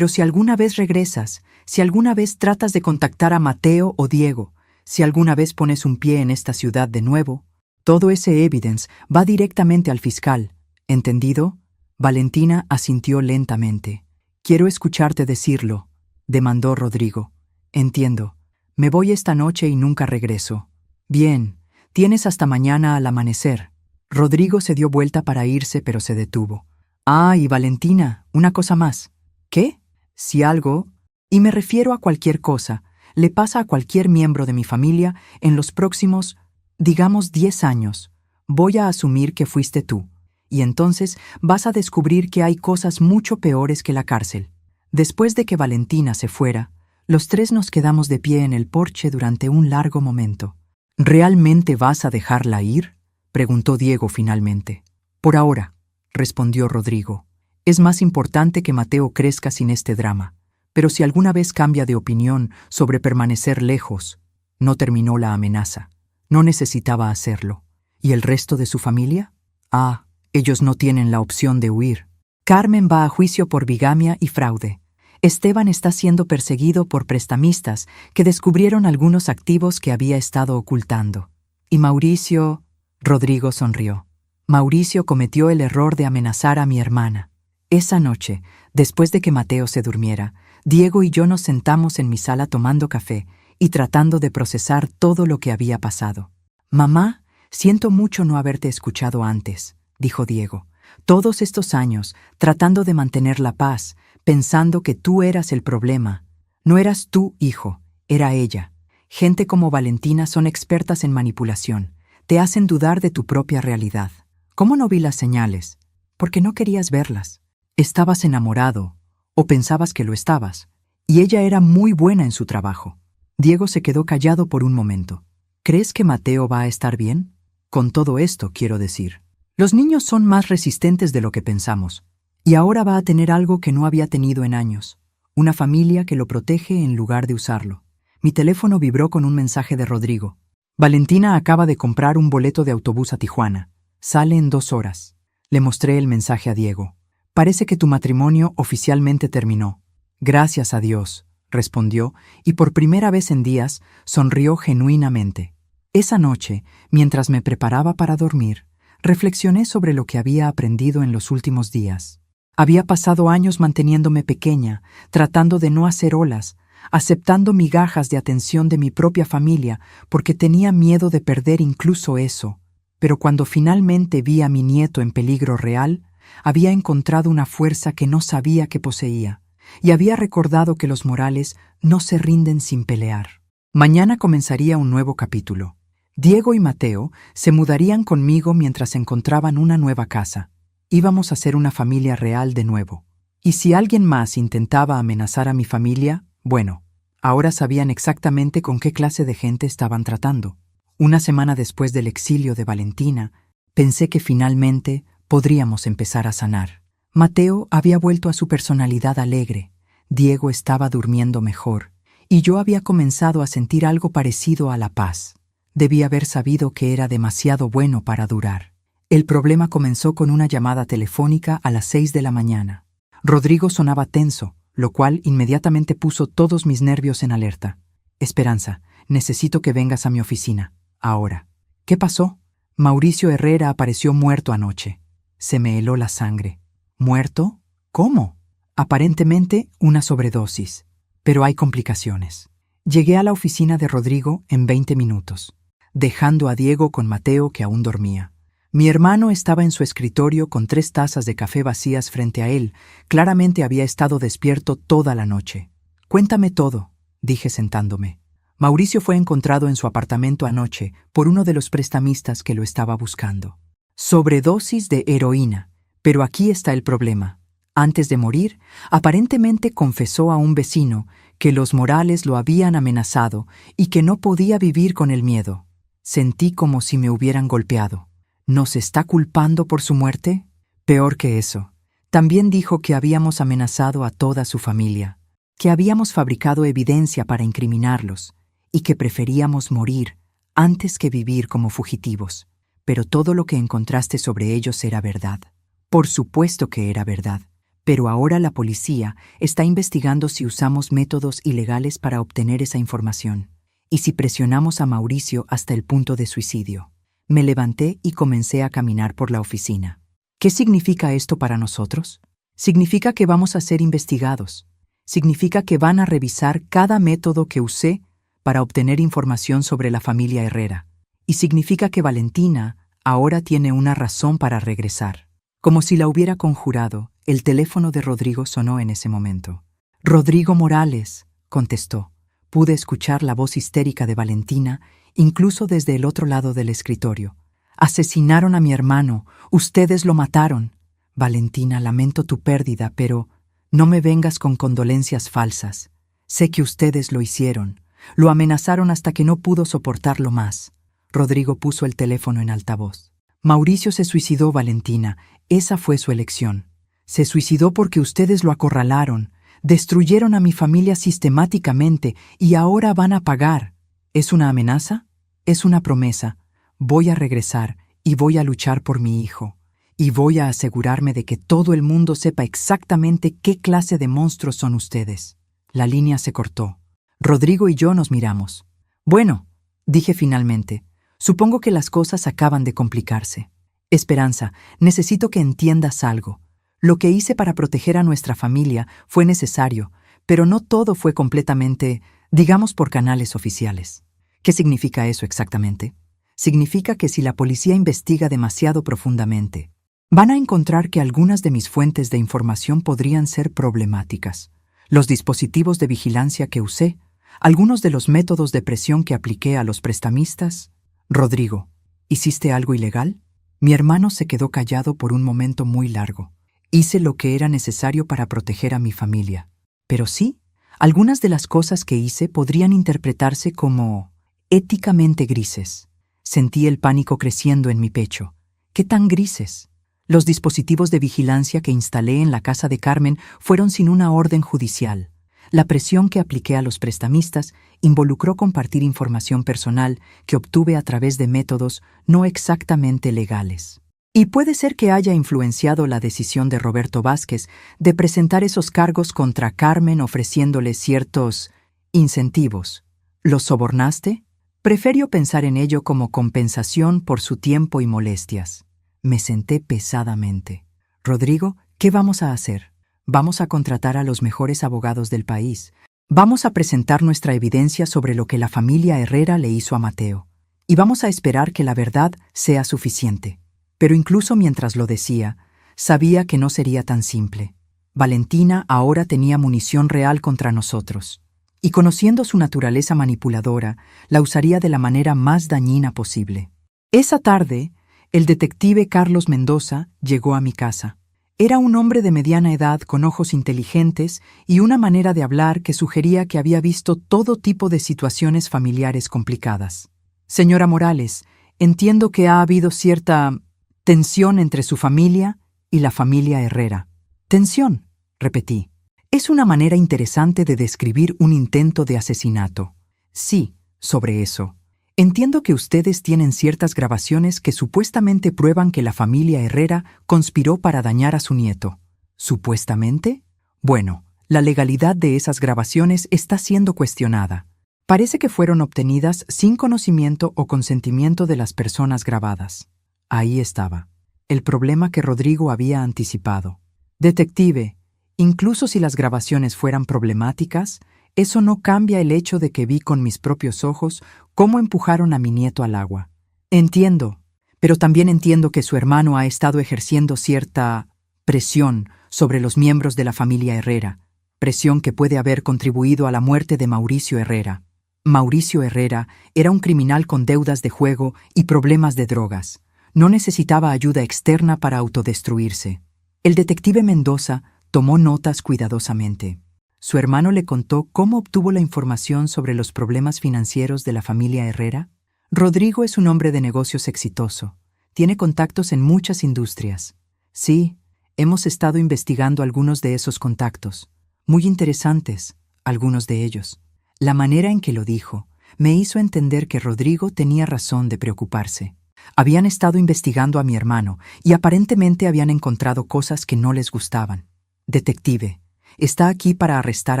si alguna vez regresas, si alguna vez tratas de contactar a Mateo o Diego, si alguna vez pones un pie en esta ciudad de nuevo, todo ese evidence va directamente al fiscal. ¿Entendido? Valentina asintió lentamente. Quiero escucharte decirlo, demandó Rodrigo. Entiendo. Me voy esta noche y nunca regreso. Bien, tienes hasta mañana al amanecer. Rodrigo se dio vuelta para irse, pero se detuvo. Ah, y Valentina, una cosa más. ¿Qué? Si algo, y me refiero a cualquier cosa, le pasa a cualquier miembro de mi familia en los próximos, digamos, 10 años, voy a asumir que fuiste tú, y entonces vas a descubrir que hay cosas mucho peores que la cárcel. Después de que Valentina se fuera, los tres nos quedamos de pie en el porche durante un largo momento. ¿Realmente vas a dejarla ir?, preguntó Diego finalmente. Por ahora, respondió Rodrigo. Es más importante que Mateo crezca sin este drama. Pero si alguna vez cambia de opinión sobre permanecer lejos, no terminó la amenaza. No necesitaba hacerlo. ¿Y el resto de su familia? Ah, ellos no tienen la opción de huir. Carmen va a juicio por bigamia y fraude. Esteban está siendo perseguido por prestamistas que descubrieron algunos activos que había estado ocultando. Y Mauricio... Rodrigo sonrió. Mauricio cometió el error de amenazar a mi hermana. Esa noche, después de que Mateo se durmiera, Diego y yo nos sentamos en mi sala tomando café y tratando de procesar todo lo que había pasado. Mamá, siento mucho no haberte escuchado antes, dijo Diego. Todos estos años, tratando de mantener la paz, pensando que tú eras el problema. No eras tú, hijo, era ella. Gente como Valentina son expertas en manipulación. Te hacen dudar de tu propia realidad. ¿Cómo no vi las señales? Porque no querías verlas. Estabas enamorado, o pensabas que lo estabas, y ella era muy buena en su trabajo. Diego se quedó callado por un momento. ¿Crees que Mateo va a estar bien? Con todo esto, quiero decir. Los niños son más resistentes de lo que pensamos, y ahora va a tener algo que no había tenido en años, una familia que lo protege en lugar de usarlo. Mi teléfono vibró con un mensaje de Rodrigo. Valentina acaba de comprar un boleto de autobús a Tijuana. Sale en 2 horas. Le mostré el mensaje a Diego. Parece que tu matrimonio oficialmente terminó. Gracias a Dios, respondió, y por primera vez en días sonrió genuinamente. Esa noche, mientras me preparaba para dormir, reflexioné sobre lo que había aprendido en los últimos días. Había pasado años manteniéndome pequeña, tratando de no hacer olas, aceptando migajas de atención de mi propia familia porque tenía miedo de perder incluso eso. Pero cuando finalmente vi a mi nieto en peligro real, había encontrado una fuerza que no sabía que poseía, y había recordado que los Morales no se rinden sin pelear. Mañana comenzaría un nuevo capítulo. Diego y Mateo se mudarían conmigo mientras encontraban una nueva casa. Íbamos a ser una familia real de nuevo. Y si alguien más intentaba amenazar a mi familia, bueno, ahora sabían exactamente con qué clase de gente estaban tratando. Una semana después del exilio de Valentina, pensé que finalmente podríamos empezar a sanar. Mateo había vuelto a su personalidad alegre, Diego estaba durmiendo mejor, y yo había comenzado a sentir algo parecido a la paz. Debí haber sabido que era demasiado bueno para durar. El problema comenzó con una llamada telefónica a las 6 de la mañana. Rodrigo sonaba tenso, lo cual inmediatamente puso todos mis nervios en alerta. Esperanza, necesito que vengas a mi oficina. Ahora. ¿Qué pasó? Mauricio Herrera apareció muerto anoche. Se me heló la sangre. ¿Muerto? ¿Cómo? Aparentemente una sobredosis, pero hay complicaciones. Llegué a la oficina de Rodrigo en 20 minutos, dejando a Diego con Mateo que aún dormía. Mi hermano estaba en su escritorio con 3 tazas de café vacías frente a él. Claramente había estado despierto toda la noche. Cuéntame todo, dije sentándome. Mauricio fue encontrado en su apartamento anoche por uno de los prestamistas que lo estaba buscando. Sobredosis de heroína. Pero aquí está el problema. Antes de morir, aparentemente confesó a un vecino que los Morales lo habían amenazado y que no podía vivir con el miedo. Sentí como si me hubieran golpeado. ¿Nos está culpando por su muerte? Peor que eso. También dijo que habíamos amenazado a toda su familia, que habíamos fabricado evidencia para incriminarlos y que preferíamos morir antes que vivir como fugitivos. Pero todo lo que encontraste sobre ellos era verdad. Por supuesto que era verdad. Pero ahora la policía está investigando si usamos métodos ilegales para obtener esa información y si presionamos a Mauricio hasta el punto de suicidio. Me levanté y comencé a caminar por la oficina. ¿Qué significa esto para nosotros? Significa que vamos a ser investigados. Significa que van a revisar cada método que usé para obtener información sobre la familia Herrera. Y significa que Valentina ahora tiene una razón para regresar. Como si la hubiera conjurado, el teléfono de Rodrigo sonó en ese momento. «Rodrigo Morales», contestó. Pude escuchar la voz histérica de Valentina, incluso desde el otro lado del escritorio. «Asesinaron a mi hermano. Ustedes lo mataron». «Valentina, lamento tu pérdida, pero no me vengas con condolencias falsas. Sé que ustedes lo hicieron. Lo amenazaron hasta que no pudo soportarlo más». Rodrigo puso el teléfono en altavoz. «Mauricio se suicidó, Valentina. Esa fue su elección. Se suicidó porque ustedes lo acorralaron, destruyeron a mi familia sistemáticamente y ahora van a pagar. ¿Es una amenaza? Es una promesa. Voy a regresar y voy a luchar por mi hijo. Y voy a asegurarme de que todo el mundo sepa exactamente qué clase de monstruos son ustedes». La línea se cortó. Rodrigo y yo nos miramos. «Bueno», dije finalmente, «supongo que las cosas acaban de complicarse. Esperanza, necesito que entiendas algo. Lo que hice para proteger a nuestra familia fue necesario, pero no todo fue completamente, digamos, por canales oficiales». ¿Qué significa eso exactamente? Significa que si la policía investiga demasiado profundamente, van a encontrar que algunas de mis fuentes de información podrían ser problemáticas. Los dispositivos de vigilancia que usé, algunos de los métodos de presión que apliqué a los prestamistas. Rodrigo, ¿hiciste algo ilegal? Mi hermano se quedó callado por un momento muy largo. Hice lo que era necesario para proteger a mi familia. Pero sí, algunas de las cosas que hice podrían interpretarse como éticamente grises. Sentí el pánico creciendo en mi pecho. ¿Qué tan grises? Los dispositivos de vigilancia que instalé en la casa de Carmen fueron sin una orden judicial. La presión que apliqué a los prestamistas involucró compartir información personal que obtuve a través de métodos no exactamente legales. Y puede ser que haya influenciado la decisión de Roberto Vázquez de presentar esos cargos contra Carmen ofreciéndole ciertos incentivos. ¿Los sobornaste? Prefiero pensar en ello como compensación por su tiempo y molestias. Me senté pesadamente. Rodrigo, ¿qué vamos a hacer? Vamos a contratar a los mejores abogados del país. Vamos a presentar nuestra evidencia sobre lo que la familia Herrera le hizo a Mateo. Y vamos a esperar que la verdad sea suficiente. Pero incluso mientras lo decía, sabía que no sería tan simple. Valentina ahora tenía munición real contra nosotros. Y conociendo su naturaleza manipuladora, la usaría de la manera más dañina posible. Esa tarde, el detective Carlos Mendoza llegó a mi casa. Era un hombre de mediana edad con ojos inteligentes y una manera de hablar que sugería que había visto todo tipo de situaciones familiares complicadas. «Señora Morales, entiendo que ha habido cierta Tensión entre su familia y la familia Herrera. Tensión, repetí. Es una manera interesante de describir un intento de asesinato. Sí, sobre eso. Entiendo que ustedes tienen ciertas grabaciones que supuestamente prueban que la familia Herrera conspiró para dañar a su nieto. ¿Supuestamente? Bueno, la legalidad de esas grabaciones está siendo cuestionada. Parece que fueron obtenidas sin conocimiento o consentimiento de las personas grabadas. Ahí estaba, el problema que Rodrigo había anticipado. Detective, incluso si las grabaciones fueran problemáticas, eso no cambia el hecho de que vi con mis propios ojos cómo empujaron a mi nieto al agua. Entiendo, pero también entiendo que su hermano ha estado ejerciendo cierta presión sobre los miembros de la familia Herrera, presión que puede haber contribuido a la muerte de Mauricio Herrera. Mauricio Herrera era un criminal con deudas de juego y problemas de drogas. No necesitaba ayuda externa para autodestruirse. El detective Mendoza tomó notas cuidadosamente. ¿Su hermano le contó cómo obtuvo la información sobre los problemas financieros de la familia Herrera? Rodrigo es un hombre de negocios exitoso. Tiene contactos en muchas industrias. Sí, hemos estado investigando algunos de esos contactos. Muy interesantes, algunos de ellos. La manera en que lo dijo me hizo entender que Rodrigo tenía razón de preocuparse. Habían estado investigando a mi hermano y aparentemente habían encontrado cosas que no les gustaban. Detective, ¿está aquí para arrestar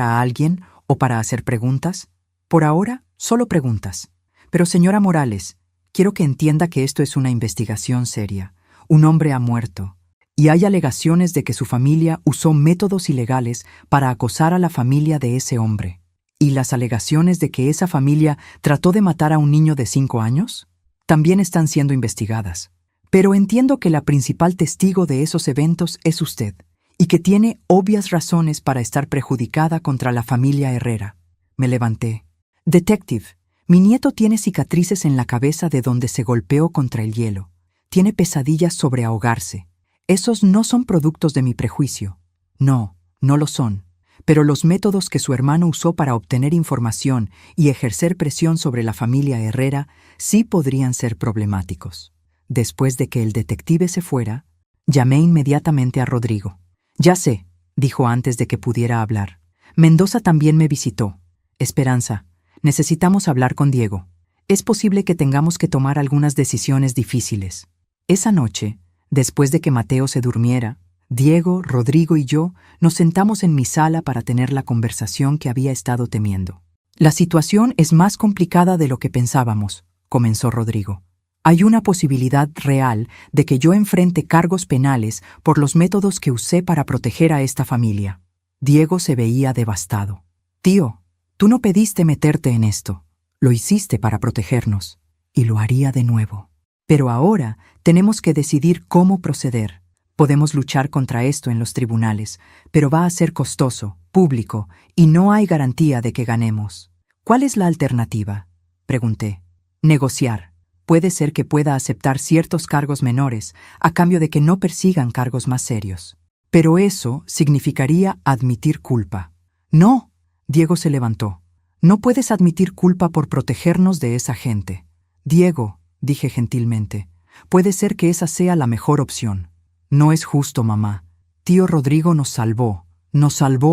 a alguien o para hacer preguntas? Por ahora, solo preguntas. Pero señora Morales, quiero que entienda que esto es una investigación seria. Un hombre ha muerto. Y hay alegaciones de que su familia usó métodos ilegales para acosar a la familia de ese hombre. ¿Y las alegaciones de que esa familia trató de matar a un niño de 5 años? También están siendo investigadas. Pero entiendo que la principal testigo de esos eventos es usted, y que tiene obvias razones para estar perjudicada contra la familia Herrera. Me levanté. Detective, mi nieto tiene cicatrices en la cabeza de donde se golpeó contra el hielo. Tiene pesadillas sobre ahogarse. Esos no son productos de mi prejuicio. No, no lo son. Pero los métodos que su hermano usó para obtener información y ejercer presión sobre la familia Herrera sí podrían ser problemáticos. Después de que el detective se fuera, llamé inmediatamente a Rodrigo. Ya sé, dijo antes de que pudiera hablar. Mendoza también me visitó. Esperanza, necesitamos hablar con Diego. Es posible que tengamos que tomar algunas decisiones difíciles. Esa noche, después de que Mateo se durmiera, Diego, Rodrigo y yo nos sentamos en mi sala para tener la conversación que había estado temiendo. La situación es más complicada de lo que pensábamos, comenzó Rodrigo. Hay una posibilidad real de que yo enfrente cargos penales por los métodos que usé para proteger a esta familia. Diego se veía devastado. Tío, tú no pediste meterte en esto. Lo hiciste para protegernos. Y lo haría de nuevo. Pero ahora tenemos que decidir cómo proceder. Podemos luchar contra esto en los tribunales, pero va a ser costoso, público, y no hay garantía de que ganemos. ¿Cuál es la alternativa?, pregunté. Negociar. Puede ser que pueda aceptar ciertos cargos menores a cambio de que no persigan cargos más serios. Pero eso significaría admitir culpa. No, Diego se levantó. No puedes admitir culpa por protegernos de esa gente. Diego, dije gentilmente, puede ser que esa sea la mejor opción. No es justo, mamá. Tío Rodrigo nos salvó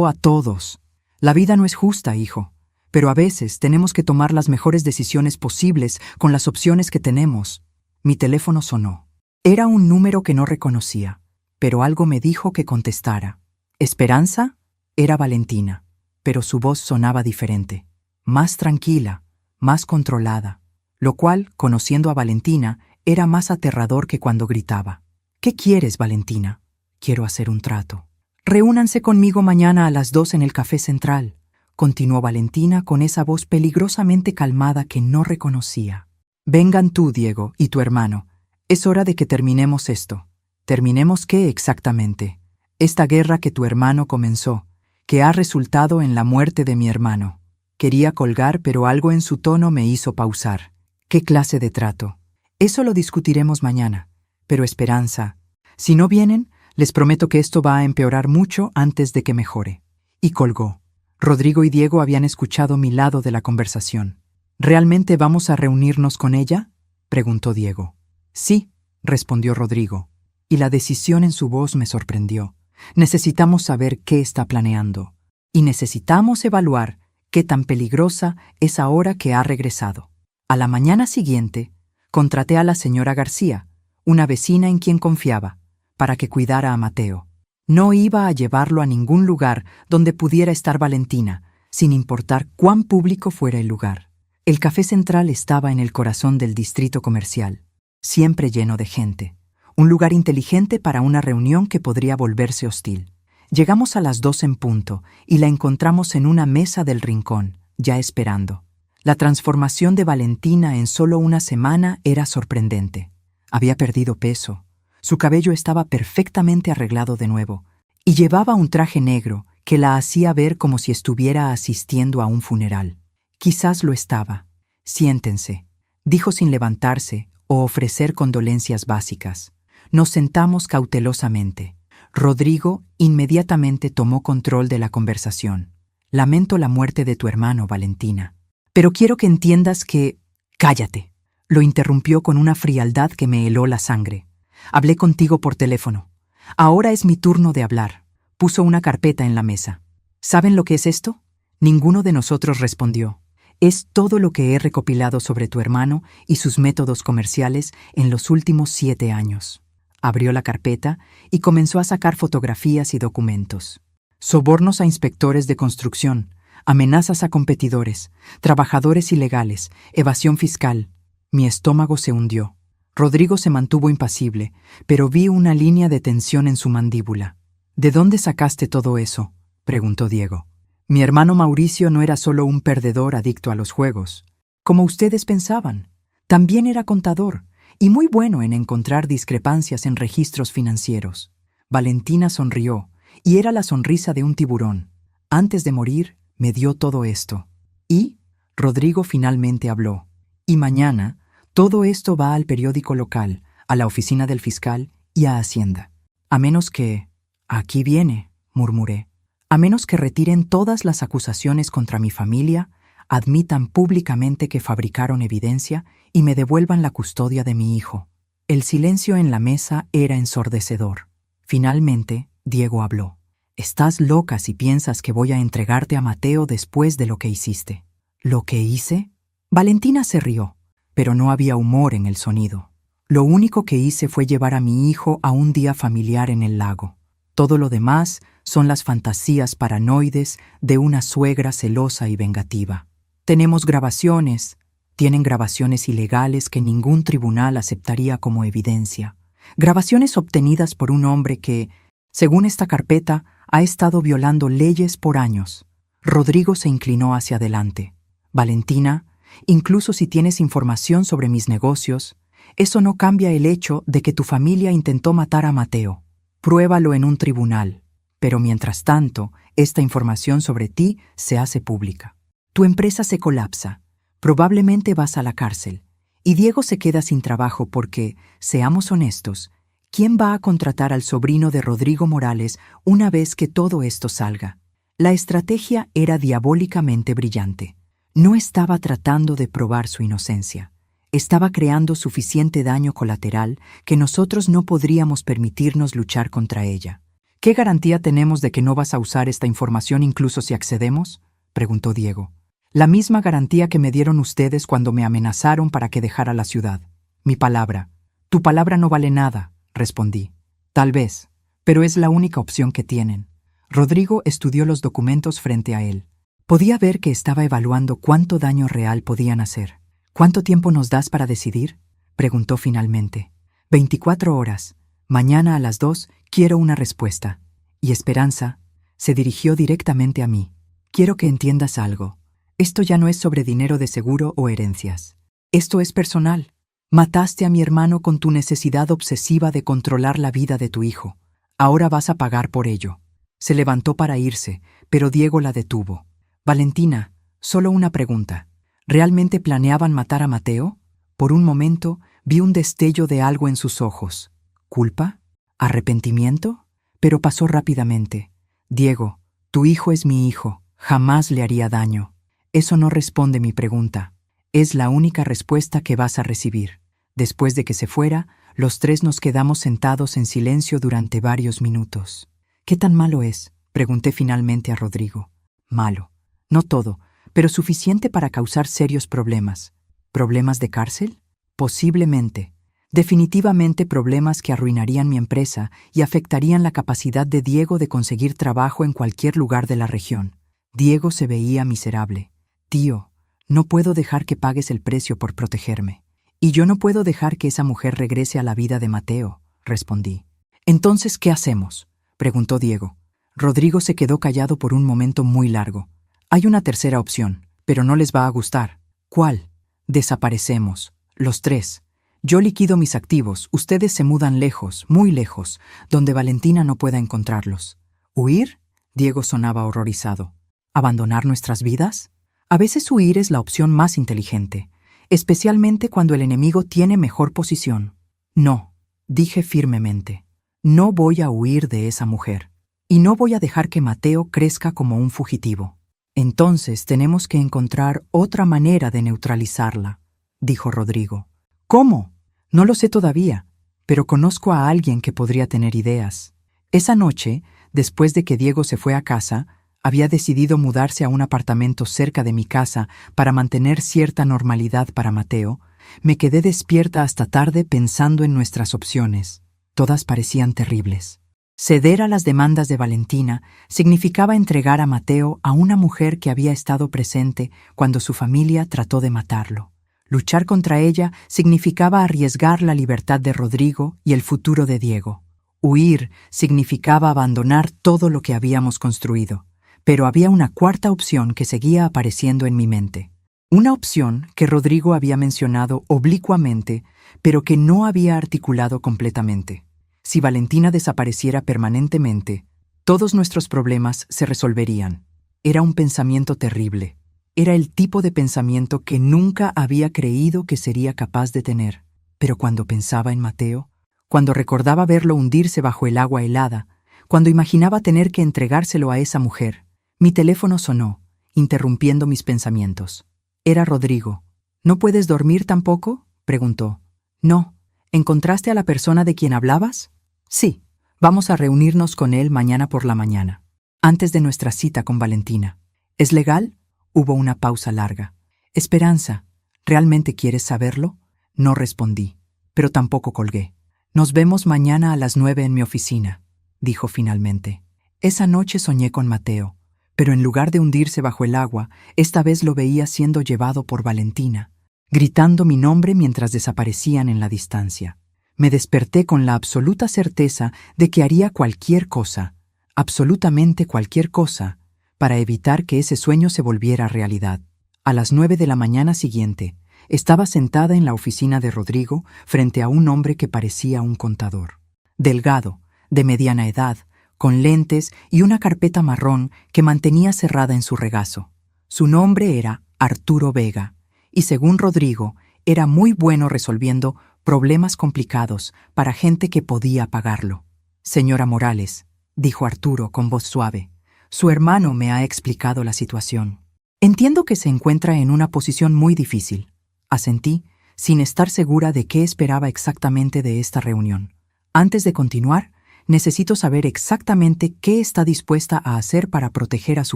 a todos. La vida no es justa, hijo, pero a veces tenemos que tomar las mejores decisiones posibles con las opciones que tenemos. Mi teléfono sonó. Era un número que no reconocía, pero algo me dijo que contestara. ¿Esperanza? Era Valentina, pero su voz sonaba diferente, más tranquila, más controlada, lo cual, conociendo a Valentina, era más aterrador que cuando gritaba. ¿Qué quieres, Valentina? Quiero hacer un trato. Reúnanse conmigo mañana a las 2 en el Café Central, continuó Valentina con esa voz peligrosamente calmada que no reconocía. Vengan tú, Diego, y tu hermano. Es hora de que terminemos esto. ¿Terminemos qué exactamente? Esta guerra que tu hermano comenzó, que ha resultado en la muerte de mi hermano. Quería colgar, pero algo en su tono me hizo pausar. ¿Qué clase de trato? Eso lo discutiremos mañana. Pero Esperanza, si no vienen, les prometo que esto va a empeorar mucho antes de que mejore. Y colgó. Rodrigo y Diego habían escuchado mi lado de la conversación. ¿Realmente vamos a reunirnos con ella?, preguntó Diego. Sí, respondió Rodrigo, y la decisión en su voz me sorprendió. Necesitamos saber qué está planeando, y necesitamos evaluar qué tan peligrosa es ahora que ha regresado. A la mañana siguiente, contraté a la señora García, una vecina en quien confiaba, para que cuidara a Mateo. No iba a llevarlo a ningún lugar donde pudiera estar Valentina, sin importar cuán público fuera el lugar. El Café Central estaba en el corazón del distrito comercial, siempre lleno de gente. Un lugar inteligente para una reunión que podría volverse hostil. Llegamos a las 2 en punto y la encontramos en una mesa del rincón, ya esperando. La transformación de Valentina en solo una semana era sorprendente. Había perdido peso, su cabello estaba perfectamente arreglado de nuevo, y llevaba un traje negro que la hacía ver como si estuviera asistiendo a un funeral. Quizás lo estaba. Siéntense, dijo sin levantarse o ofrecer condolencias básicas. Nos sentamos cautelosamente. Rodrigo inmediatamente tomó control de la conversación. Lamento la muerte de tu hermano, Valentina. Pero quiero que entiendas que... Cállate, lo interrumpió con una frialdad que me heló la sangre. Hablé contigo por teléfono. Ahora es mi turno de hablar. Puso una carpeta en la mesa. ¿Saben lo que es esto? Ninguno de nosotros respondió. Es todo lo que he recopilado sobre tu hermano y sus métodos comerciales en los últimos 7 años. Abrió la carpeta y comenzó a sacar fotografías y documentos. Sobornos a inspectores de construcción, amenazas a competidores, trabajadores ilegales, evasión fiscal. Mi estómago se hundió. Rodrigo se mantuvo impasible, pero vi una línea de tensión en su mandíbula. ¿De dónde sacaste todo eso?, preguntó Diego. Mi hermano Mauricio no era solo un perdedor adicto a los juegos, como ustedes pensaban. También era contador y muy bueno en encontrar discrepancias en registros financieros. Valentina sonrió, y era la sonrisa de un tiburón. Antes de morir, me dio todo esto. Y Rodrigo finalmente habló. Y mañana, todo esto va al periódico local, a la oficina del fiscal y a Hacienda. A menos que... Aquí viene, murmuré. A menos que retiren todas las acusaciones contra mi familia, admitan públicamente que fabricaron evidencia y me devuelvan la custodia de mi hijo. El silencio en la mesa era ensordecedor. Finalmente, Diego habló. Estás loca si piensas que voy a entregarte a Mateo después de lo que hiciste. ¿Lo que hice? Valentina se rió, pero no había humor en el sonido. Lo único que hice fue llevar a mi hijo a un día familiar en el lago. Todo lo demás son las fantasías paranoides de una suegra celosa y vengativa. Tenemos grabaciones. Tienen grabaciones ilegales que ningún tribunal aceptaría como evidencia. Grabaciones obtenidas por un hombre que, según esta carpeta, ha estado violando leyes por años. Rodrigo se inclinó hacia adelante. Valentina, incluso si tienes información sobre mis negocios, eso no cambia el hecho de que tu familia intentó matar a Mateo. Pruébalo en un tribunal. Pero mientras tanto, esta información sobre ti se hace pública. Tu empresa se colapsa. Probablemente vas a la cárcel. Y Diego se queda sin trabajo porque, seamos honestos, ¿quién va a contratar al sobrino de Rodrigo Morales una vez que todo esto salga? La estrategia era diabólicamente brillante. No estaba tratando de probar su inocencia. Estaba creando suficiente daño colateral que nosotros no podríamos permitirnos luchar contra ella. ¿Qué garantía tenemos de que no vas a usar esta información incluso si accedemos?, preguntó Diego. La misma garantía que me dieron ustedes cuando me amenazaron para que dejara la ciudad. Mi palabra. Tu palabra no vale nada, respondí. Tal vez, pero es la única opción que tienen. Rodrigo estudió los documentos frente a él. Podía ver que estaba evaluando cuánto daño real podían hacer. ¿Cuánto tiempo nos das para decidir?, preguntó finalmente. 24 horas. Mañana a las 2 quiero una respuesta. Y Esperanza se dirigió directamente a mí. Quiero que entiendas algo. Esto ya no es sobre dinero de seguro o herencias. Esto es personal. Mataste a mi hermano con tu necesidad obsesiva de controlar la vida de tu hijo. Ahora vas a pagar por ello. Se levantó para irse, pero Diego la detuvo. Valentina, solo una pregunta. ¿Realmente planeaban matar a Mateo? Por un momento vi un destello de algo en sus ojos. ¿Culpa? ¿Arrepentimiento? Pero pasó rápidamente. Diego, tu hijo es mi hijo. Jamás le haría daño. Eso no responde mi pregunta. Es la única respuesta que vas a recibir. Después de que se fuera, los tres nos quedamos sentados en silencio durante varios minutos. ¿Qué tan malo es?, pregunté finalmente a Rodrigo. Malo. No todo, pero suficiente para causar serios problemas. ¿Problemas de cárcel? Posiblemente. Definitivamente problemas que arruinarían mi empresa y afectarían la capacidad de Diego de conseguir trabajo en cualquier lugar de la región. Diego se veía miserable. Tío, no puedo dejar que pagues el precio por protegerme. Y yo no puedo dejar que esa mujer regrese a la vida de Mateo, respondí. Entonces, ¿qué hacemos?, preguntó Diego. Rodrigo se quedó callado por un momento muy largo. Hay una tercera opción, pero no les va a gustar. ¿Cuál? Desaparecemos, los tres. Yo liquido mis activos, ustedes se mudan lejos, muy lejos, donde Valentina no pueda encontrarlos. ¿Huir? Diego sonaba horrorizado. ¿Abandonar nuestras vidas? A veces huir es la opción más inteligente, especialmente cuando el enemigo tiene mejor posición. No, dije firmemente. No voy a huir de esa mujer. Y no voy a dejar que Mateo crezca como un fugitivo. Entonces tenemos que encontrar otra manera de neutralizarla, dijo Rodrigo. ¿Cómo? No lo sé todavía, pero conozco a alguien que podría tener ideas. Esa noche, después de que Diego se fue a casa, había decidido mudarse a un apartamento cerca de mi casa para mantener cierta normalidad para Mateo. Me quedé despierta hasta tarde pensando en nuestras opciones. Todas parecían terribles. Ceder a las demandas de Valentina significaba entregar a Mateo a una mujer que había estado presente cuando su familia trató de matarlo. Luchar contra ella significaba arriesgar la libertad de Rodrigo y el futuro de Diego. Huir significaba abandonar todo lo que habíamos construido. Pero había una cuarta opción que seguía apareciendo en mi mente. Una opción que Rodrigo había mencionado oblicuamente, pero que no había articulado completamente. Si Valentina desapareciera permanentemente, todos nuestros problemas se resolverían. Era un pensamiento terrible. Era el tipo de pensamiento que nunca había creído que sería capaz de tener. Pero cuando pensaba en Mateo, cuando recordaba verlo hundirse bajo el agua helada, cuando imaginaba tener que entregárselo a esa mujer, mi teléfono sonó, interrumpiendo mis pensamientos. Era Rodrigo. ¿No puedes dormir tampoco?, preguntó. No. ¿Encontraste a la persona de quien hablabas? Sí. Vamos a reunirnos con él mañana por la mañana, antes de nuestra cita con Valentina. ¿Es legal? Hubo una pausa larga. Esperanza, ¿realmente quieres saberlo? No respondí, pero tampoco colgué. Nos vemos mañana a las 9 en mi oficina, dijo finalmente. Esa noche soñé con Mateo, pero en lugar de hundirse bajo el agua, esta vez lo veía siendo llevado por Valentina, gritando mi nombre mientras desaparecían en la distancia. Me desperté con la absoluta certeza de que haría cualquier cosa, absolutamente cualquier cosa, para evitar que ese sueño se volviera realidad. A las 9 de la mañana siguiente, estaba sentada en la oficina de Rodrigo frente a un hombre que parecía un contador. Delgado, de mediana edad, con lentes y una carpeta marrón que mantenía cerrada en su regazo. Su nombre era Arturo Vega, y según Rodrigo, era muy bueno resolviendo problemas complicados para gente que podía pagarlo. Señora Morales, dijo Arturo con voz suave, su hermano me ha explicado la situación. Entiendo que se encuentra en una posición muy difícil. Asentí, sin estar segura de qué esperaba exactamente de esta reunión. Antes de continuar, necesito saber exactamente qué está dispuesta a hacer para proteger a su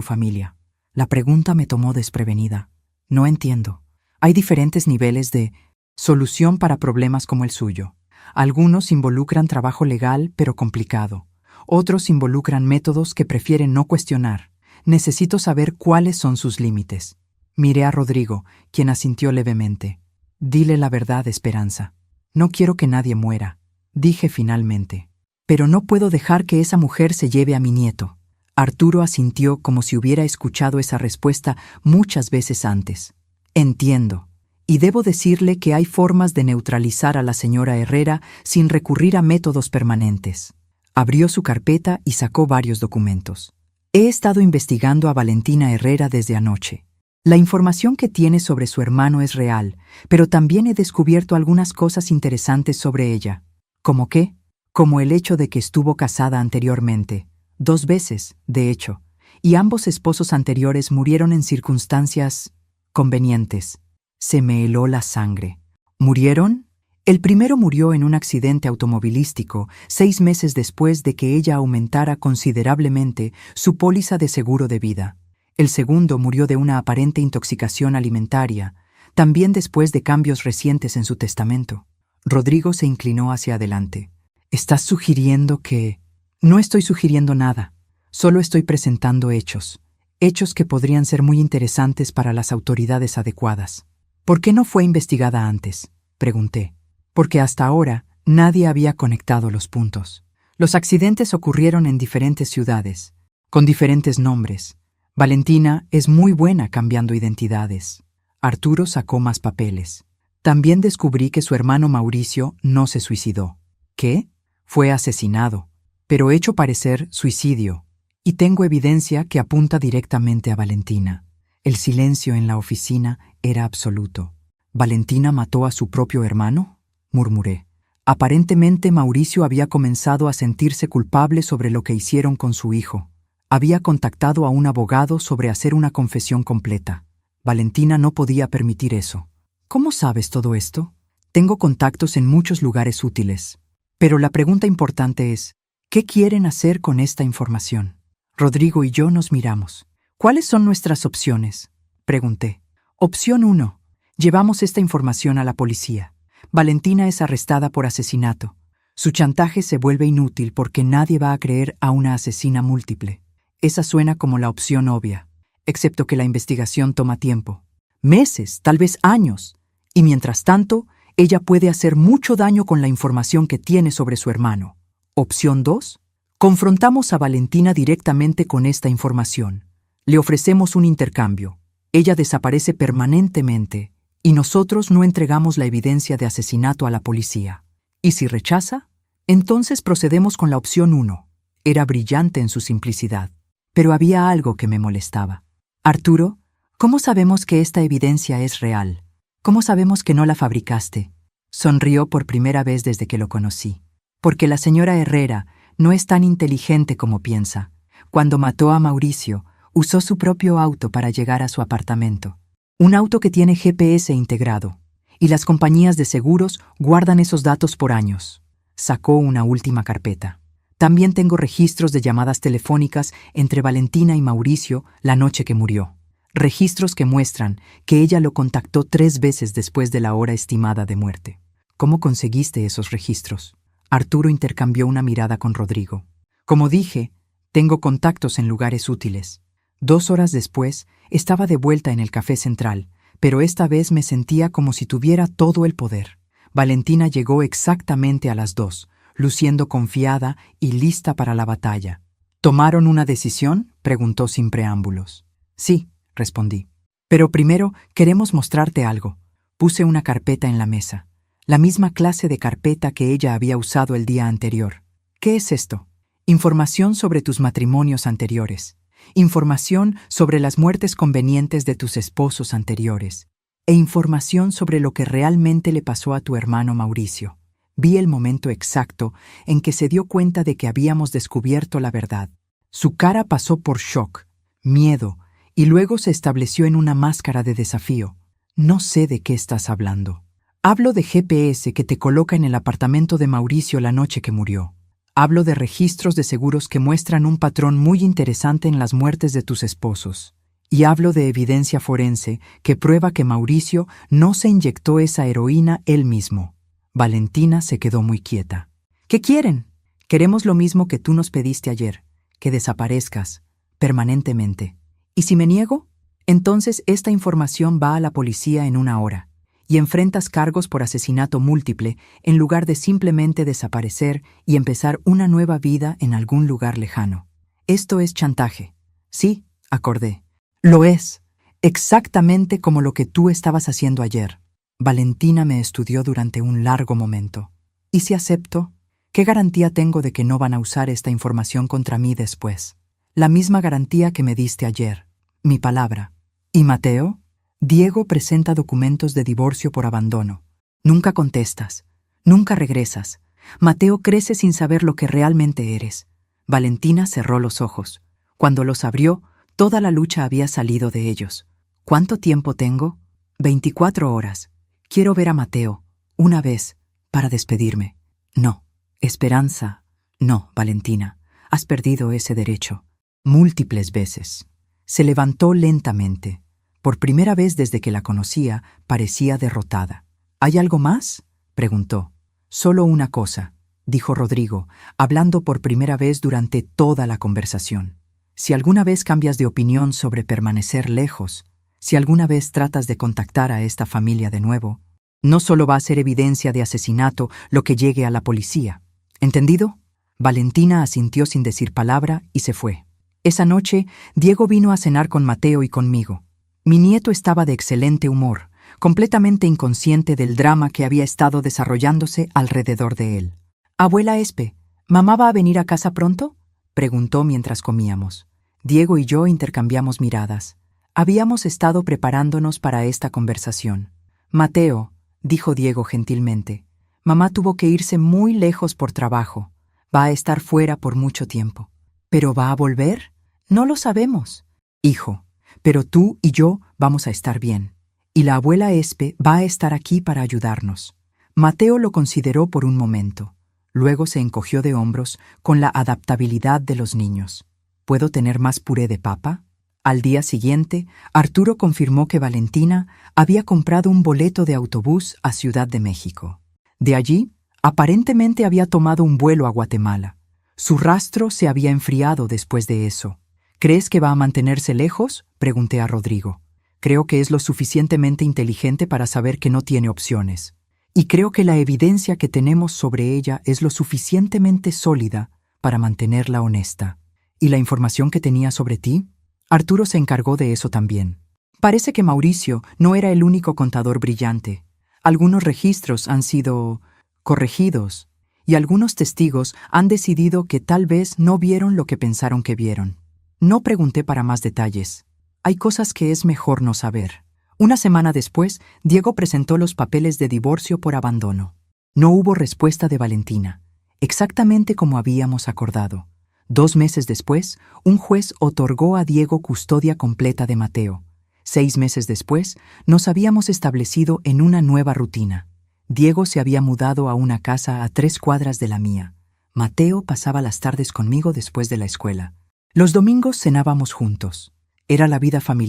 familia. La pregunta me tomó desprevenida. No entiendo. Hay diferentes niveles de solución para problemas como el suyo. Algunos involucran trabajo legal, pero complicado. Otros involucran métodos que prefieren no cuestionar. Necesito saber cuáles son sus límites. Miré a Rodrigo, quien asintió levemente. Dile la verdad, Esperanza. No quiero que nadie muera, dije finalmente. Pero no puedo dejar que esa mujer se lleve a mi nieto. Arturo asintió como si hubiera escuchado esa respuesta muchas veces antes. Entiendo. Y debo decirle que hay formas de neutralizar a la señora Herrera sin recurrir a métodos permanentes. Abrió su carpeta y sacó varios documentos. He estado investigando a Valentina Herrera desde anoche. La información que tiene sobre su hermano es real, pero también he descubierto algunas cosas interesantes sobre ella. ¿Cómo qué? Como el hecho de que estuvo casada anteriormente, 2 veces, de hecho, y ambos esposos anteriores murieron en circunstancias convenientes. Se me heló la sangre. ¿Murieron? El primero murió en un accidente automovilístico 6 meses después de que ella aumentara considerablemente su póliza de seguro de vida. El segundo murió de una aparente intoxicación alimentaria, también después de cambios recientes en su testamento. Rodrigo se inclinó hacia adelante. ¿Estás sugiriendo que...? No estoy sugiriendo nada. Solo estoy presentando hechos. Hechos que podrían ser muy interesantes para las autoridades adecuadas. ¿Por qué no fue investigada antes?, pregunté. Porque hasta ahora nadie había conectado los puntos. Los accidentes ocurrieron en diferentes ciudades, con diferentes nombres. Valentina es muy buena cambiando identidades. Arturo sacó más papeles. También descubrí que su hermano Mauricio no se suicidó. ¿Qué? Fue asesinado, pero hecho parecer suicidio. Y tengo evidencia que apunta directamente a Valentina. El silencio en la oficina era absoluto. ¿Valentina mató a su propio hermano?, murmuré. Aparentemente Mauricio había comenzado a sentirse culpable sobre lo que hicieron con su hijo. Había contactado a un abogado sobre hacer una confesión completa. Valentina no podía permitir eso. ¿Cómo sabes todo esto? Tengo contactos en muchos lugares útiles. Pero la pregunta importante es, ¿qué quieren hacer con esta información? Rodrigo y yo nos miramos. ¿Cuáles son nuestras opciones?, pregunté. Opción 1. Llevamos esta información a la policía. Valentina es arrestada por asesinato. Su chantaje se vuelve inútil porque nadie va a creer a una asesina múltiple. Esa suena como la opción obvia, excepto que la investigación toma tiempo. Meses, tal vez años. Y mientras tanto, ella puede hacer mucho daño con la información que tiene sobre su hermano. Opción 2. Confrontamos a Valentina directamente con esta información. Le ofrecemos un intercambio. Ella desaparece permanentemente y nosotros no entregamos la evidencia de asesinato a la policía. ¿Y si rechaza? Entonces procedemos con la opción 1. Era brillante en su simplicidad, pero había algo que me molestaba. Arturo, ¿cómo sabemos que esta evidencia es real? ¿Cómo sabemos que no la fabricaste? Sonrió por primera vez desde que lo conocí. Porque la señora Herrera no es tan inteligente como piensa. Cuando mató a Mauricio, usó su propio auto para llegar a su apartamento. Un auto que tiene GPS integrado, y las compañías de seguros guardan esos datos por años. Sacó una última carpeta. También tengo registros de llamadas telefónicas entre Valentina y Mauricio la noche que murió. Registros que muestran que ella lo contactó 3 veces después de la hora estimada de muerte. ¿Cómo conseguiste esos registros? Arturo intercambió una mirada con Rodrigo. Como dije, tengo contactos en lugares útiles. 2 horas después, estaba de vuelta en el Café Central, pero esta vez me sentía como si tuviera todo el poder. Valentina llegó exactamente a las 2, luciendo confiada y lista para la batalla. ¿Tomaron una decisión?, preguntó sin preámbulos. Sí, respondí. Pero primero queremos mostrarte algo. Puse una carpeta en la mesa, la misma clase de carpeta que ella había usado el día anterior. ¿Qué es esto? Información sobre tus matrimonios anteriores. Información sobre las muertes convenientes de tus esposos anteriores, e información sobre lo que realmente le pasó a tu hermano Mauricio. Vi el momento exacto en que se dio cuenta de que habíamos descubierto la verdad. Su cara pasó por shock, miedo, y luego se estableció en una máscara de desafío. No sé de qué estás hablando. Hablo de GPS que te coloca en el apartamento de Mauricio la noche que murió. Hablo de registros de seguros que muestran un patrón muy interesante en las muertes de tus esposos. Y hablo de evidencia forense que prueba que Mauricio no se inyectó esa heroína él mismo. Valentina se quedó muy quieta. ¿Qué quieren? Queremos lo mismo que tú nos pediste ayer, que desaparezcas, permanentemente. ¿Y si me niego? Entonces esta información va a la policía en 1 hora. Y enfrentas cargos por asesinato múltiple en lugar de simplemente desaparecer y empezar una nueva vida en algún lugar lejano. Esto es chantaje. Sí, acordé. Lo es. Exactamente como lo que tú estabas haciendo ayer. Valentina me estudió durante un largo momento. ¿Y si acepto? ¿Qué garantía tengo de que no van a usar esta información contra mí después? La misma garantía que me diste ayer. Mi palabra. ¿Y Mateo? Diego presenta documentos de divorcio por abandono. Nunca contestas. Nunca regresas. Mateo crece sin saber lo que realmente eres. Valentina cerró los ojos. Cuando los abrió, toda la lucha había salido de ellos. ¿Cuánto tiempo tengo? 24 horas. Quiero ver a Mateo. Una vez. para despedirme. No, Esperanza. No, Valentina, has perdido ese derecho. Múltiples veces. Se levantó lentamente. Por primera vez desde que la conocía, parecía derrotada. ¿Hay algo más?, preguntó. Solo una cosa, dijo Rodrigo, hablando por primera vez durante toda la conversación. Si alguna vez cambias de opinión sobre permanecer lejos, si alguna vez tratas de contactar a esta familia de nuevo, no solo va a ser evidencia de asesinato lo que llegue a la policía. ¿Entendido? Valentina asintió sin decir palabra y se fue. Esa noche, Diego vino a cenar con Mateo y conmigo. Mi nieto estaba de excelente humor, completamente inconsciente del drama que había estado desarrollándose alrededor de él. «Abuela Espe, ¿mamá va a venir a casa pronto?», preguntó mientras comíamos. Diego y yo intercambiamos miradas. Habíamos estado preparándonos para esta conversación. «Mateo», dijo Diego gentilmente, «mamá tuvo que irse muy lejos por trabajo. Va a estar fuera por mucho tiempo». «¿Pero va a volver?». «No lo sabemos». «Hijo, pero tú y yo vamos a estar bien. Y la abuela Espe va a estar aquí para ayudarnos». Mateo lo consideró por un momento. Luego se encogió de hombros con la adaptabilidad de los niños. ¿Puedo tener más puré de papa? Al día siguiente, Arturo confirmó que Valentina había comprado un boleto de autobús a Ciudad de México. De allí, aparentemente había tomado un vuelo a Guatemala. Su rastro se había enfriado después de eso. ¿Crees que va a mantenerse lejos?, pregunté a Rodrigo. Creo que es lo suficientemente inteligente para saber que no tiene opciones. Y creo que la evidencia que tenemos sobre ella es lo suficientemente sólida para mantenerla honesta. ¿Y la información que tenía sobre ti? Arturo se encargó de eso también. Parece que Mauricio no era el único contador brillante. Algunos registros han sido corregidos y algunos testigos han decidido que tal vez no vieron lo que pensaron que vieron. No pregunté para más detalles. Hay cosas que es mejor no saber. Una semana después, Diego presentó los papeles de divorcio por abandono. No hubo respuesta de Valentina, exactamente como habíamos acordado. 2 meses después, un juez otorgó a Diego custodia completa de Mateo. 6 meses después, nos habíamos establecido en una nueva rutina. Diego se había mudado a una casa a 3 cuadras de la mía. Mateo pasaba las tardes conmigo después de la escuela. Los domingos cenábamos juntos. Era la vida familiar